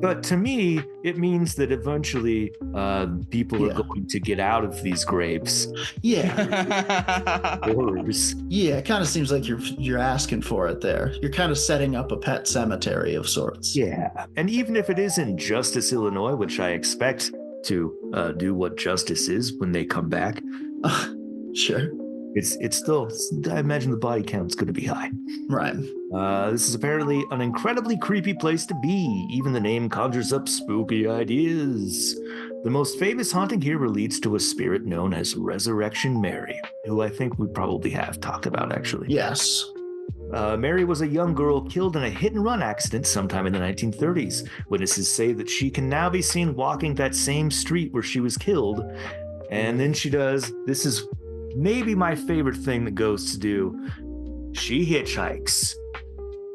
[SPEAKER 2] But to me, it means that eventually people are going to get out of these graves.
[SPEAKER 1] Yeah.
[SPEAKER 2] Horrors.
[SPEAKER 1] Yeah, it kind of seems like you're asking for it there. You're kind of setting up a pet cemetery of sorts.
[SPEAKER 2] Yeah. And even if it is in Justice, Illinois, which I expect to do what justice is when they come back.
[SPEAKER 1] Sure.
[SPEAKER 2] It's still, I imagine the body count's going to be high.
[SPEAKER 1] Right.
[SPEAKER 2] This is apparently an incredibly creepy place to be. Even the name conjures up spooky ideas. The most famous haunting here leads to a spirit known as Resurrection Mary, who I think we probably have talked about, actually.
[SPEAKER 1] Yes.
[SPEAKER 2] Mary was a young girl killed in a hit-and-run accident sometime in the 1930s. Witnesses say that she can now be seen walking that same street where she was killed. And then she does, this is maybe my favorite thing that ghosts do. She hitchhikes.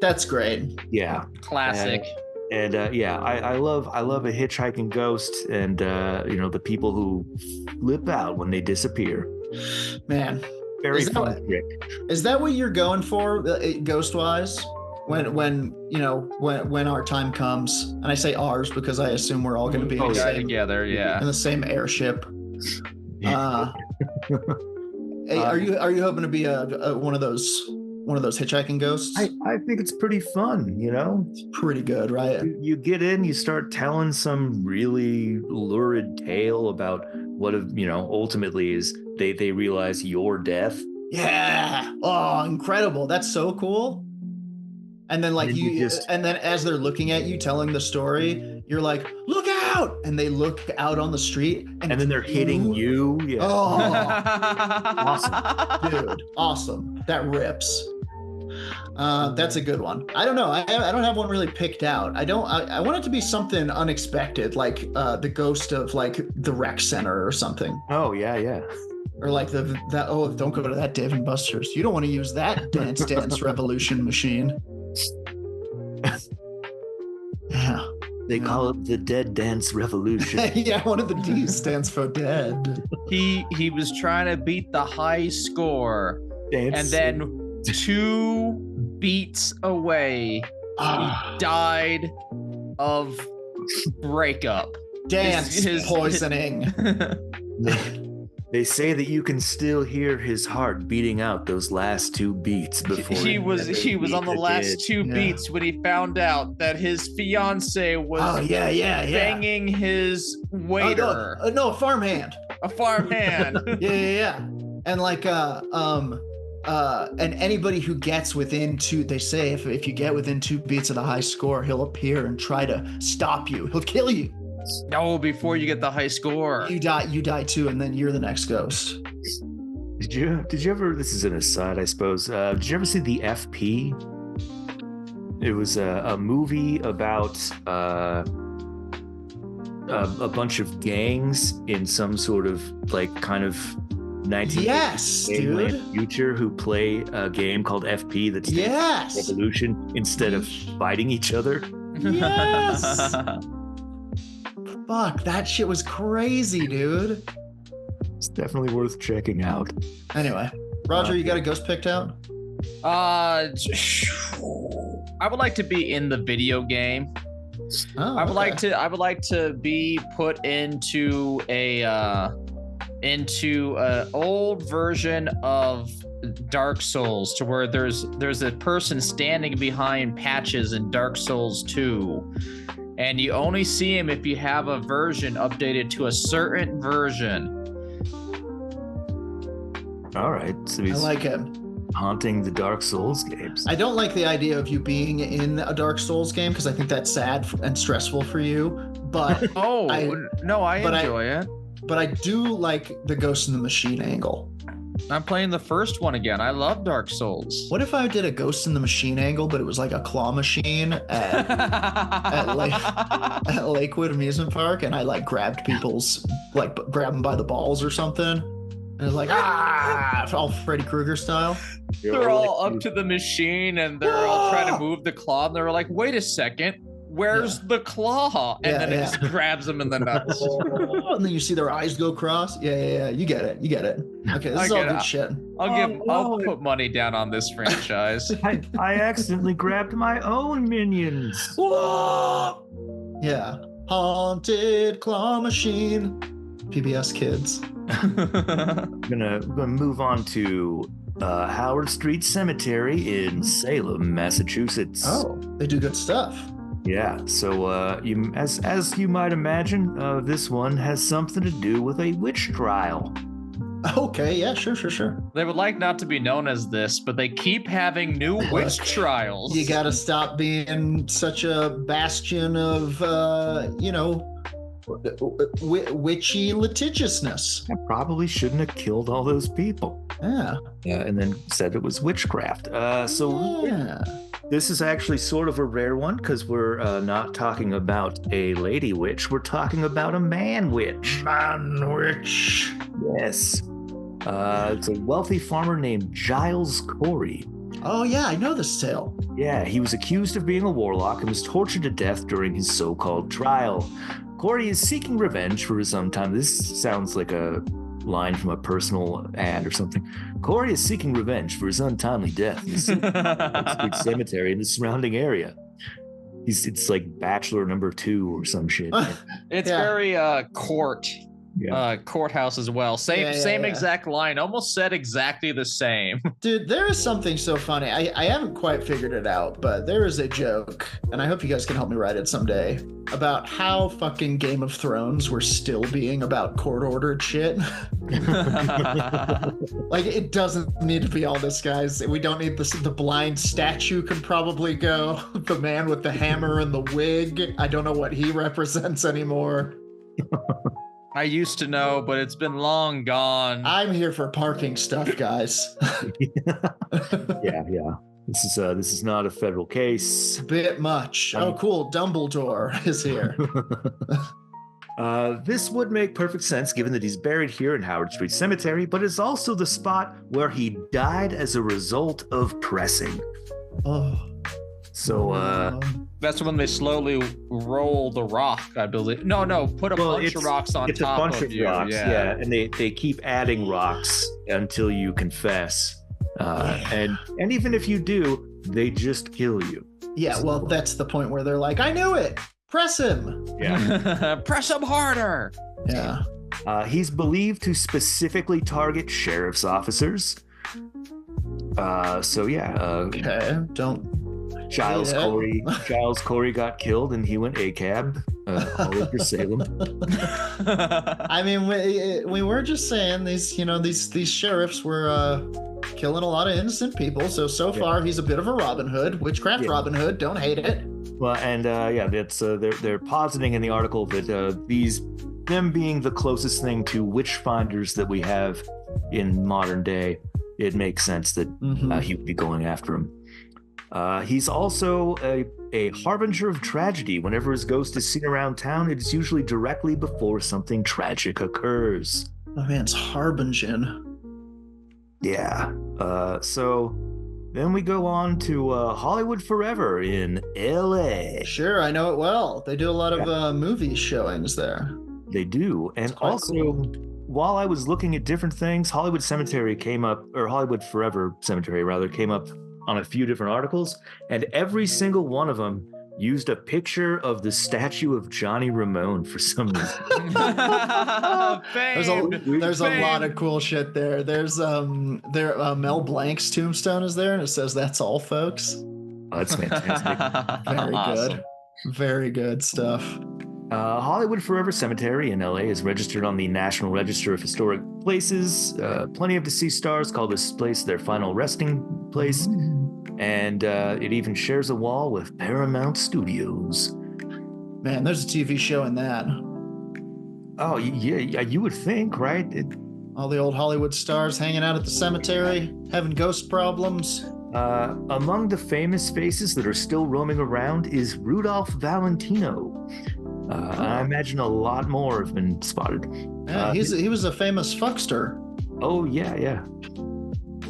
[SPEAKER 1] That's great.
[SPEAKER 2] Yeah.
[SPEAKER 3] Classic.
[SPEAKER 2] I love a hitchhiking ghost and the people who flip out when they disappear.
[SPEAKER 1] Man.
[SPEAKER 2] Very fun trick.
[SPEAKER 1] Is that what you're going for, ghost wise? When our time comes, and I say ours because I assume we're all going to be
[SPEAKER 3] together,
[SPEAKER 1] in the same airship. Are you hoping to be one of those hitchhiking ghosts?
[SPEAKER 2] I think it's pretty fun,
[SPEAKER 1] It's pretty good, right?
[SPEAKER 2] You get in, you start telling some really lurid tale about what ultimately is they realize your death.
[SPEAKER 1] Yeah. Oh, incredible. That's so cool. And then and then as they're looking at you telling the story, you're like, look out! And they look out on the street
[SPEAKER 2] and then they're hitting you. Yeah.
[SPEAKER 1] Oh, awesome. Dude, awesome. That rips. That's a good one. I don't know. I don't have one really picked out. I want it to be something unexpected, like the ghost of like the rec center or something.
[SPEAKER 2] Oh, yeah.
[SPEAKER 1] Or like don't go to that Dave and Buster's. You don't want to use that Dance Revolution machine. Yeah.
[SPEAKER 2] They call it the Dead Dance Revolution.
[SPEAKER 1] Yeah, one of the D's stands for dead.
[SPEAKER 3] He was trying to beat the high score, and then 2 beats away, he died of breakup.
[SPEAKER 1] Dance poisoning.
[SPEAKER 2] They say that you can still hear his heart beating out those last 2 beats before
[SPEAKER 3] he was on the last 2 beats when he found out that his fiance was banging his waiter.
[SPEAKER 1] No, a farmhand.
[SPEAKER 3] A farmhand.
[SPEAKER 1] Yeah. And like and anybody who gets within 2, they say if you get within 2 beats of the high score, he'll appear and try to stop you. He'll kill you.
[SPEAKER 3] No, before you get the high score.
[SPEAKER 1] You die too, and then you're the next ghost.
[SPEAKER 2] Did you ever, this is an aside, I suppose, did you ever see the FP? It was a movie about a bunch of gangs in some sort of like kind of 19
[SPEAKER 1] Yes, dude.
[SPEAKER 2] future who play a game called FP that's revolution instead of fighting each other.
[SPEAKER 1] Yes. Fuck, that shit was crazy, dude.
[SPEAKER 2] It's definitely worth checking out.
[SPEAKER 1] Anyway, Roger, you got a ghost picked out?
[SPEAKER 3] I would like to be in the video game.
[SPEAKER 1] Oh,
[SPEAKER 3] I would like to be put into a old version of Dark Souls, to where there's a person standing behind patches in Dark Souls 2, and you only see him if you have a version updated to a certain version.
[SPEAKER 2] All right, so he's
[SPEAKER 1] I like him.
[SPEAKER 2] haunting the Dark Souls games.
[SPEAKER 1] I don't like the idea of you being in a Dark Souls game because I think that's sad and stressful for you. But
[SPEAKER 3] I enjoy it.
[SPEAKER 1] But I do like the Ghost in the Machine angle.
[SPEAKER 3] I'm playing the first one again. I love Dark Souls.
[SPEAKER 1] What if I did a Ghost in the Machine angle, but it was like a claw machine at Lakewood Amusement Park, and I like grabbed grab them by the balls or something, and it's like all Freddy Krueger style.
[SPEAKER 3] They're all up to the machine, and they're all trying to move the claw, and they're like, "Wait a second, where's the claw?" And then it just grabs them in the nuts.
[SPEAKER 1] And then you see their eyes go cross. Yeah. You get it. Okay, this is all good shit.
[SPEAKER 3] I'll put money down on this franchise.
[SPEAKER 2] I accidentally grabbed my own minions.
[SPEAKER 1] Yeah. Haunted claw machine. PBS Kids.
[SPEAKER 2] I'm gonna move on to Howard Street Cemetery in Salem, Massachusetts.
[SPEAKER 1] Oh, they do good stuff.
[SPEAKER 2] Yeah, so as you might imagine, this one has something to do with a witch trial.
[SPEAKER 1] Okay, yeah, sure.
[SPEAKER 3] They would like not to be known as this, but they keep having new witch trials.
[SPEAKER 1] You gotta stop being such a bastion of, witchy litigiousness.
[SPEAKER 2] I probably shouldn't have killed all those people.
[SPEAKER 1] Yeah.
[SPEAKER 2] And then said it was witchcraft. This is actually sort of a rare one because we're not talking about a lady witch. We're talking about a man witch.
[SPEAKER 1] Man witch.
[SPEAKER 2] Yes. It's a wealthy farmer named Giles Corey.
[SPEAKER 1] Oh, yeah, I know this tale.
[SPEAKER 2] Yeah, he was accused of being a warlock and was tortured to death during his so-called trial. Corey is seeking revenge for his untimely... This sounds like a line from a personal ad or something. Corey is seeking revenge for his untimely death in the cemetery in the surrounding area. It's like Bachelor number 2 or some shit.
[SPEAKER 3] It's very courthouse as well. Same exact line. Almost said exactly the same.
[SPEAKER 1] Dude, there is something so funny. I haven't quite figured it out, but there is a joke, and I hope you guys can help me write it someday, about how fucking Game of Thrones were still being about court-ordered shit. Like, it doesn't need to be all this, guys. We don't need this. The blind statue can probably go. The man with the hammer and the wig, I don't know what he represents anymore.
[SPEAKER 3] I used to know, but it's been long gone.
[SPEAKER 1] I'm here for parking stuff, guys.
[SPEAKER 2] Yeah. This is not a federal case.
[SPEAKER 1] Bit much. Oh, cool. Dumbledore is here.
[SPEAKER 2] This would make perfect sense given that he's buried here in Howard Street Cemetery, but it's also the spot where he died as a result of pressing.
[SPEAKER 1] Oh.
[SPEAKER 2] So,
[SPEAKER 3] that's when they slowly roll the rock, I believe. No, put a bunch of rocks on top of you. It's a bunch of
[SPEAKER 2] rocks, yeah. And they keep adding rocks until you confess. And even if you do, they just kill you.
[SPEAKER 1] Yeah, well, that's the point where they're like, I knew it! Press him!
[SPEAKER 2] Yeah.
[SPEAKER 3] Press him harder!
[SPEAKER 1] Yeah.
[SPEAKER 2] He's believed to specifically target sheriff's officers.
[SPEAKER 1] Okay, don't...
[SPEAKER 2] Giles Corey got killed and he went ACAB all over Salem.
[SPEAKER 1] I mean, we were just saying these sheriffs were killing a lot of innocent people. So far he's a bit of a Robin Hood, witchcraft Robin Hood. Don't hate it.
[SPEAKER 2] Well, and that's they're positing in the article that them being the closest thing to witch finders that we have in modern day, it makes sense that he would be going after him. He's also a harbinger of tragedy. Whenever his ghost is seen around town, it is usually directly before something tragic occurs.
[SPEAKER 1] Oh man, it's harbinging.
[SPEAKER 2] Yeah. So then we go on to Hollywood Forever in LA.
[SPEAKER 1] Sure, I know it well. They do a lot of movie showings there.
[SPEAKER 2] They do. And also, while I was looking at different things, Hollywood Forever Cemetery rather came up on a few different articles, and every single one of them used a picture of the statue of Johnny Ramone for some reason.
[SPEAKER 1] There's a lot of cool shit there. There's Mel Blanc's tombstone is there, and it says "That's all, folks."
[SPEAKER 2] Oh, that's fantastic.
[SPEAKER 1] Very
[SPEAKER 3] Awesome.
[SPEAKER 1] good. Very good stuff.
[SPEAKER 2] Hollywood Forever Cemetery in LA is registered on the National Register of Historic Places. Plenty of deceased stars call this place their final resting place. And it even shares a wall with Paramount Studios.
[SPEAKER 1] Man, there's a TV show in that.
[SPEAKER 2] Oh, yeah, you would think, right?
[SPEAKER 1] All the old Hollywood stars hanging out at the cemetery, having ghost problems.
[SPEAKER 2] Among the famous faces that are still roaming around is Rudolph Valentino. I imagine a lot more have been spotted.
[SPEAKER 1] Yeah, he was a famous fuckster.
[SPEAKER 2] Oh, yeah.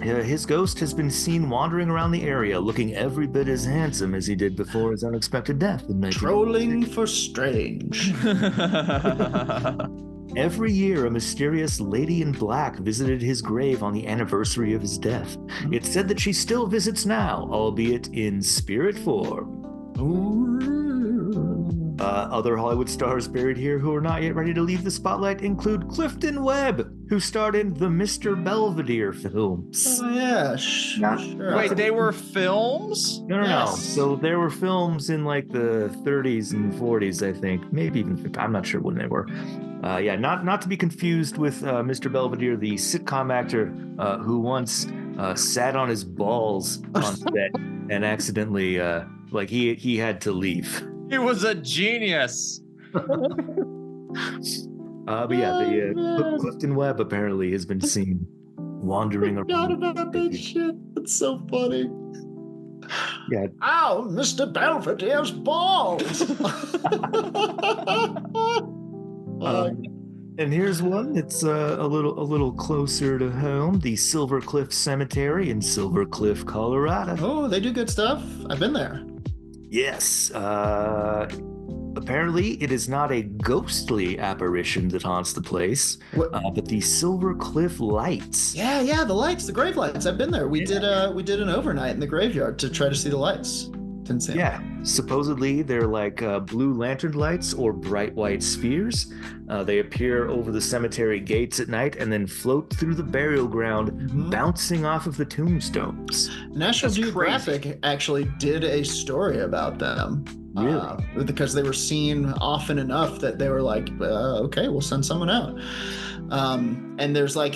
[SPEAKER 2] His ghost has been seen wandering around the area, looking every bit as handsome as he did before his unexpected death in 1986.
[SPEAKER 1] Trolling for strange.
[SPEAKER 2] Every year, a mysterious lady in black visited his grave on the anniversary of his death. It's said that she still visits now, albeit in spirit form. Other Hollywood stars buried here who are not yet ready to leave the spotlight include Clifton Webb, who starred in the Mr. Belvedere films.
[SPEAKER 1] Oh, yeah, sure.
[SPEAKER 3] Wait, they were films?
[SPEAKER 2] No.
[SPEAKER 1] Yes.
[SPEAKER 2] So there were films in like the 30s and 40s, I think. Maybe even 50s. I'm not sure when they were. Not to be confused with Mr. Belvedere, the sitcom actor who once sat on his balls on set and accidentally, he had to leave.
[SPEAKER 3] He was a genius.
[SPEAKER 2] Clifton Webb apparently has been seen wandering around.
[SPEAKER 1] I forgot about that shit. It's so funny.
[SPEAKER 2] Yeah.
[SPEAKER 1] Ow, Mr. Belvedere's balls.
[SPEAKER 2] And here's one that's a little closer to home: the Silver Cliff Cemetery in Silver Cliff, Colorado.
[SPEAKER 1] Oh, they do good stuff. I've been there.
[SPEAKER 2] Yes. Apparently, it is not a ghostly apparition that haunts the place, but the Silver Cliff lights.
[SPEAKER 1] Yeah, the lights, the grave lights. I've been there. We did an overnight in the graveyard to try to see the lights. Didn't see them.
[SPEAKER 2] Yeah, supposedly they're like blue lantern lights or bright white spheres. They appear over the cemetery gates at night and then float through the burial ground, bouncing off of the tombstones.
[SPEAKER 1] National Geographic actually did a story about them.
[SPEAKER 2] Really?
[SPEAKER 1] Because they were seen often enough that they were like, okay, we'll send someone out. And there's like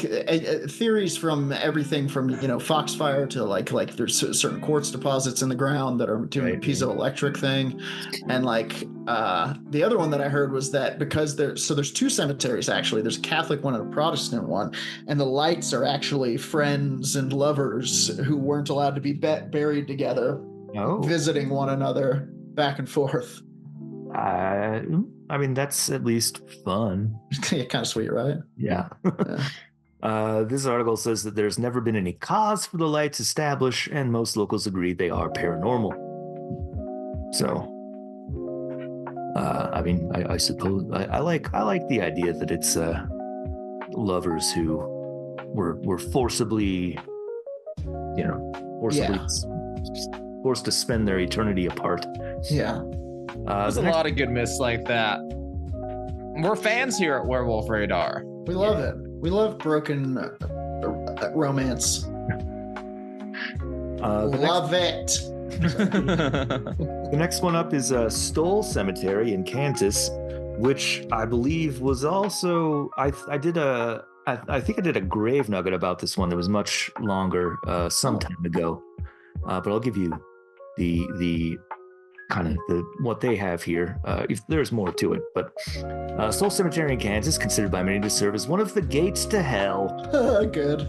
[SPEAKER 1] theories from everything from, foxfire to like there's certain quartz deposits in the ground that are doing a piezoelectric thing. And the other one that I heard was that because there's two cemeteries, actually. There's a Catholic one and a Protestant one. And the lights are actually friends and lovers who weren't allowed to be buried together, visiting one another back and forth.
[SPEAKER 2] I mean, that's at least fun.
[SPEAKER 1] Kind of sweet, right?
[SPEAKER 2] Yeah. This article says that there's never been any cause for the lights established, and most locals agree they are paranormal. So, I suppose I like the idea that it's lovers who were forcibly forced to spend their eternity apart.
[SPEAKER 1] Yeah.
[SPEAKER 3] There's a lot of good myths like that. We're fans here at Werewolf Radar.
[SPEAKER 1] We love it. We love broken romance. Love it.
[SPEAKER 2] The next one up is Stoll Cemetery in Kansas, which I believe was also I think I did a grave nugget about this one that was much longer some time ago, but I'll give you the kind of what they have here. If there's more to it, but Stoll Cemetery in Kansas, considered by many to serve as one of the gates to hell.
[SPEAKER 1] Good.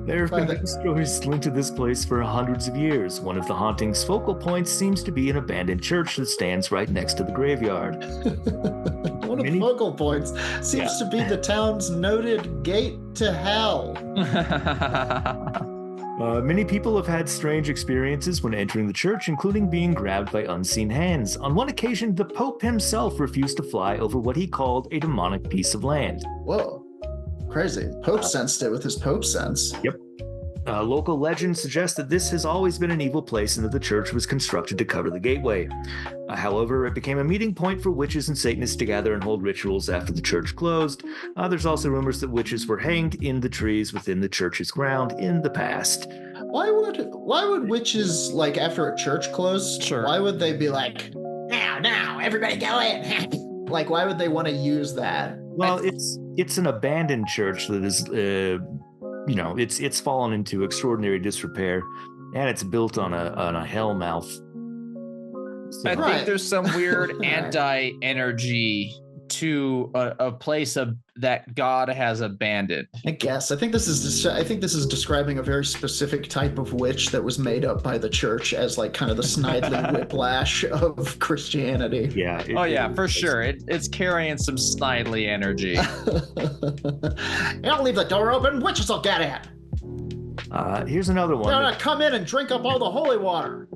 [SPEAKER 2] There have been ghost stories linked to this place for hundreds of years. One of the hauntings' focal points seems to be an abandoned church that stands right next to the graveyard.
[SPEAKER 1] One of the focal points seems to be the town's noted gate to hell.
[SPEAKER 2] Many people have had strange experiences when entering the church, including being grabbed by unseen hands. On one occasion, the Pope himself refused to fly over what he called a demonic piece of land.
[SPEAKER 1] Whoa. Crazy. Pope sensed it with his Pope sense.
[SPEAKER 2] Yep. Local legend suggests that this has always been an evil place and that the church was constructed to cover the gateway. However, it became a meeting point for witches and Satanists to gather and hold rituals after the church closed. There's also rumors that witches were hanged in the trees within the church's ground in the past.
[SPEAKER 1] Why would witches, like, after a church closed, why would they be like, now, everybody go in? Like, why would they want to use that?
[SPEAKER 2] Well, it's an abandoned church that is, it's fallen into extraordinary disrepair, and it's built on a hell mouth. So,
[SPEAKER 3] I think there's some weird anti-energy to a place that God has abandoned.
[SPEAKER 1] I guess. I think this is describing a very specific type of witch that was made up by the church as like kind of the Snidely whiplash of Christianity.
[SPEAKER 2] Yeah.
[SPEAKER 3] For sure. It's carrying some Snidely energy.
[SPEAKER 1] Don't leave the door open. Witches will get in.
[SPEAKER 2] Here's another one.
[SPEAKER 1] They're gonna come in and drink up all the holy water.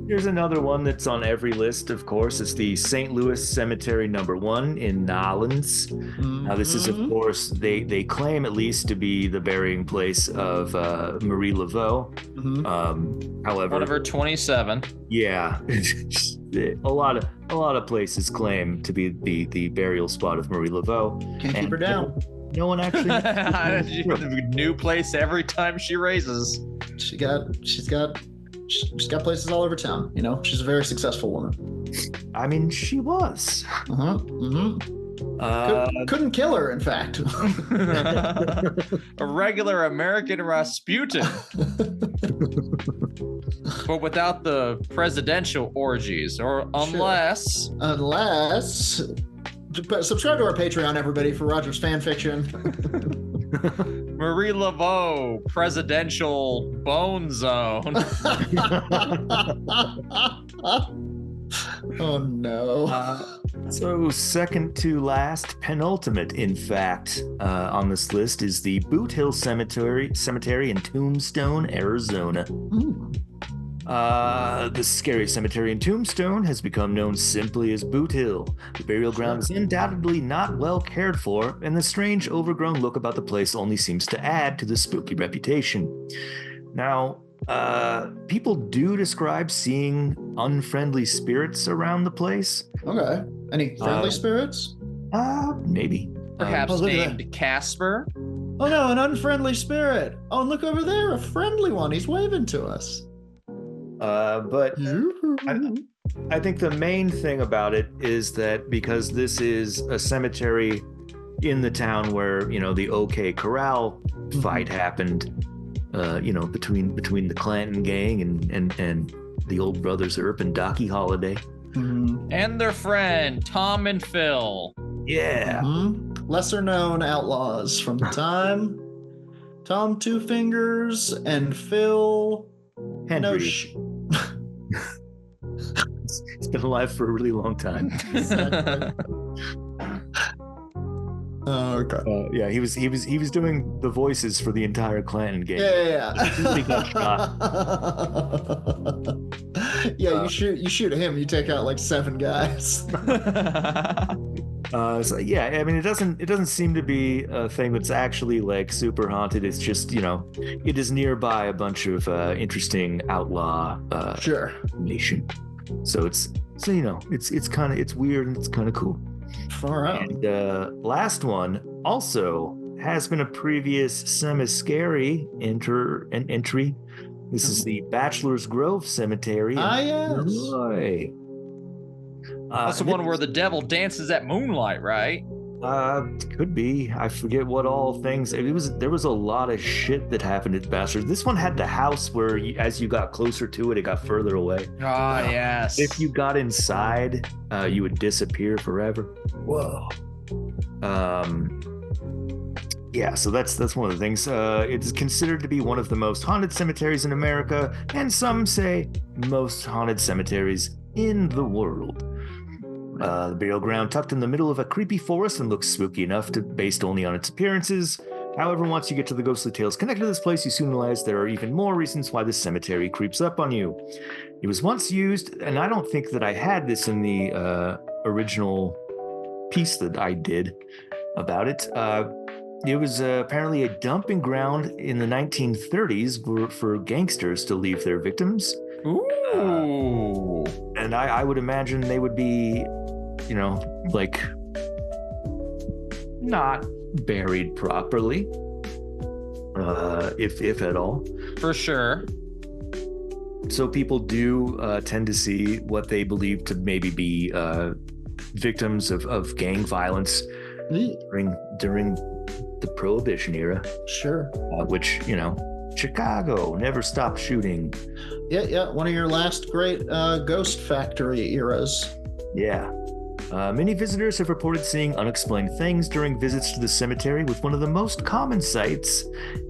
[SPEAKER 2] Here's another one that's on every list, of course. It's the St. Louis Cemetery No. 1 in Nolens. Now, this is, of course, they claim at least to be the burying place of Marie Laveau. However,
[SPEAKER 3] one of her 27.
[SPEAKER 2] Yeah, a lot of places claim to be the burial spot of Marie Laveau.
[SPEAKER 1] Can't keep her down.
[SPEAKER 2] No one actually.
[SPEAKER 3] New place every time she raises.
[SPEAKER 1] She's got places all over town. You know, she's a very successful woman.
[SPEAKER 2] I mean, she was.
[SPEAKER 1] Couldn't kill her, in fact.
[SPEAKER 3] A regular American Rasputin. But without the presidential orgies, or unless...
[SPEAKER 1] Subscribe to our Patreon, everybody, for Roger's fan fiction.
[SPEAKER 3] Marie Laveau, presidential bone zone.
[SPEAKER 1] Oh no.
[SPEAKER 2] So second to last, penultimate, in fact, on this list is the Boot Hill Cemetery in Tombstone, Arizona. The scary cemetery in Tombstone has become known simply as Boot Hill. The burial ground is undoubtedly not well cared for, and the strange, overgrown look about the place only seems to add to the spooky reputation. Now, people do describe seeing unfriendly spirits around the place.
[SPEAKER 1] Okay. Any friendly spirits?
[SPEAKER 2] Maybe.
[SPEAKER 3] Perhaps named Casper?
[SPEAKER 1] Oh no, an unfriendly spirit. Oh, and look over there, a friendly one. He's waving to us.
[SPEAKER 2] But I think the main thing about it is that because this is a cemetery in the town where, you know, the OK Corral fight happened, between the Clanton gang and the old brothers Earp and Docky Holiday.
[SPEAKER 3] And their friend, Tom and Phil.
[SPEAKER 2] Yeah.
[SPEAKER 1] Lesser known outlaws from the time. Tom Two Fingers and Phil
[SPEAKER 2] Henry. He's been alive for a really long time.
[SPEAKER 1] Oh, okay.
[SPEAKER 2] Yeah, he was doing the voices for the entire Clanton gang.
[SPEAKER 1] Yeah.
[SPEAKER 2] He got shot.
[SPEAKER 1] Yeah, you shoot him, you take out like 7 guys.
[SPEAKER 2] So yeah, I mean, it doesn't seem to be a thing that's actually like super haunted. It's just, you know, it is nearby a bunch of interesting outlaw nation. So it's weird and it's kind of cool.
[SPEAKER 1] Far out.
[SPEAKER 2] And last one also has been a previous semi-scary entry. This is the Bachelor's Grove Cemetery in Illinois.
[SPEAKER 3] That's the one where the devil dances at moonlight, right?
[SPEAKER 2] Could be. I forget what all things. There was a lot of shit that happened at Bachelor's. This one had the house where, as you got closer to it, it got further away.
[SPEAKER 3] Yes.
[SPEAKER 2] If you got inside, you would disappear forever.
[SPEAKER 1] Whoa.
[SPEAKER 2] Yeah, so that's one of the things. It's considered to be one of the most haunted cemeteries in America, and some say most haunted cemeteries in the world. The burial ground tucked in the middle of a creepy forest and looks spooky enough based only on its appearances. However, once you get to the ghostly tales connected to this place, you soon realize there are even more reasons why this cemetery creeps up on you. It was once used, and I don't think that I had this in the original piece that I did about it. It was apparently a dumping ground in the 1930s for gangsters to leave their victims.
[SPEAKER 3] Ooh.
[SPEAKER 2] And I would imagine they would be, like not buried properly, if at all.
[SPEAKER 3] For sure.
[SPEAKER 2] So people do tend to see what they believe to maybe be victims of gang violence during the Prohibition era.
[SPEAKER 1] Sure.
[SPEAKER 2] Which, Chicago never stopped shooting.
[SPEAKER 1] Yeah. One of your last great ghost factory eras.
[SPEAKER 2] Yeah. Many visitors have reported seeing unexplained things during visits to the cemetery, with one of the most common sights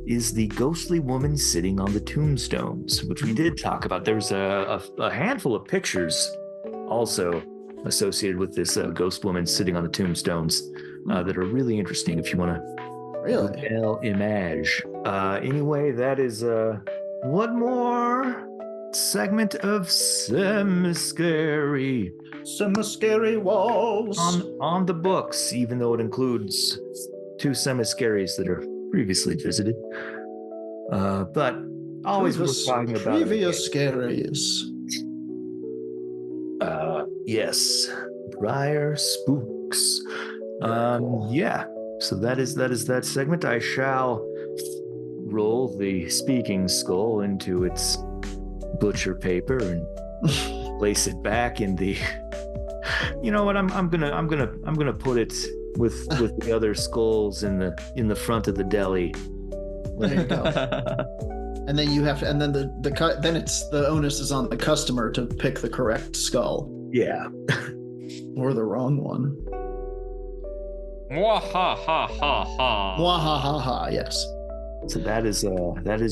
[SPEAKER 2] is the ghostly woman sitting on the tombstones, which we did talk about. There's a handful of pictures also associated with this ghost woman sitting on the tombstones that are really interesting if you want to image. Anyway, that is one more segment of Semi-Scary.
[SPEAKER 1] Semi-Scary Walls.
[SPEAKER 2] On the books, even though it includes 2 Semi-Scaries that are previously visited. But always worth talking about
[SPEAKER 1] previous scaries.
[SPEAKER 2] Yes. Briar Spooks. Yeah. So that is that segment. I shall roll the speaking skull into its butcher paper and place it back in the. You know what? I'm gonna put it with the other skulls in the front of the deli.
[SPEAKER 1] There you go. And then you have to, and then then it's the onus is on the customer to pick the correct skull.
[SPEAKER 2] Yeah.
[SPEAKER 1] Or the wrong one.
[SPEAKER 3] Mwahahaha.
[SPEAKER 1] Mwahahaha, yes.
[SPEAKER 2] So that is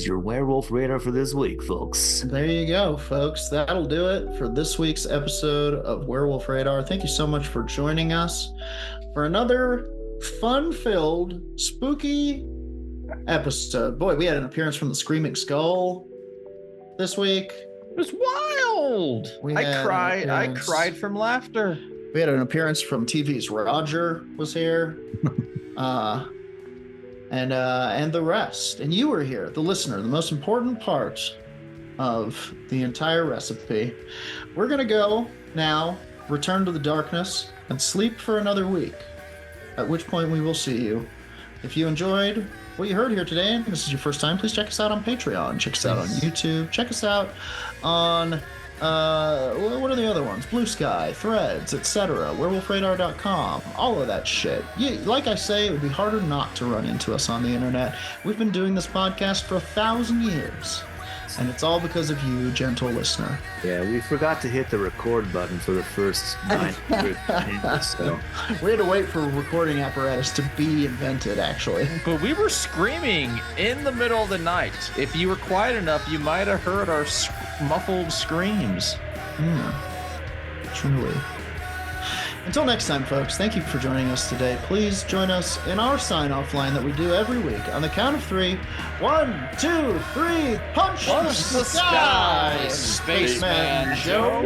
[SPEAKER 2] your werewolf radar for this week, folks.
[SPEAKER 1] There you go, folks. That'll do it for this week's episode of Werewolf Radar. Thank you so much for joining us for another fun-filled, spooky episode. Boy, we had an appearance from the Screaming Skull this week.
[SPEAKER 3] It was wild. I cried from laughter.
[SPEAKER 1] We had an appearance from TV's Roger was here. And the rest. And you were here, the listener, the most important part of the entire recipe. We're going to go now, return to the darkness, and sleep for another week, at which point we will see you. If you enjoyed what you heard here today, and this is your first time, please check us out on Patreon. Check us out on YouTube. Check us out on... what are the other ones? Blue Sky, Threads, etc. Werewolfradar.com, all of that shit. Like I say, it would be harder not to run into us on the internet. We've been doing this podcast for 1,000 years, and it's all because of you, gentle listener.
[SPEAKER 2] Yeah, we forgot to hit the record button for the first 900 minutes, so.
[SPEAKER 1] We had to wait for a recording apparatus to be invented, actually.
[SPEAKER 3] But we were screaming in the middle of the night. If you were quiet enough, you might have heard our muffled screams.
[SPEAKER 1] Truly. Until next time, folks, thank you for joining us today. Please join us in our sign-off line that we do every week. On the count of 3, 1, 2, 3, punch the sky, Spaceman Joe!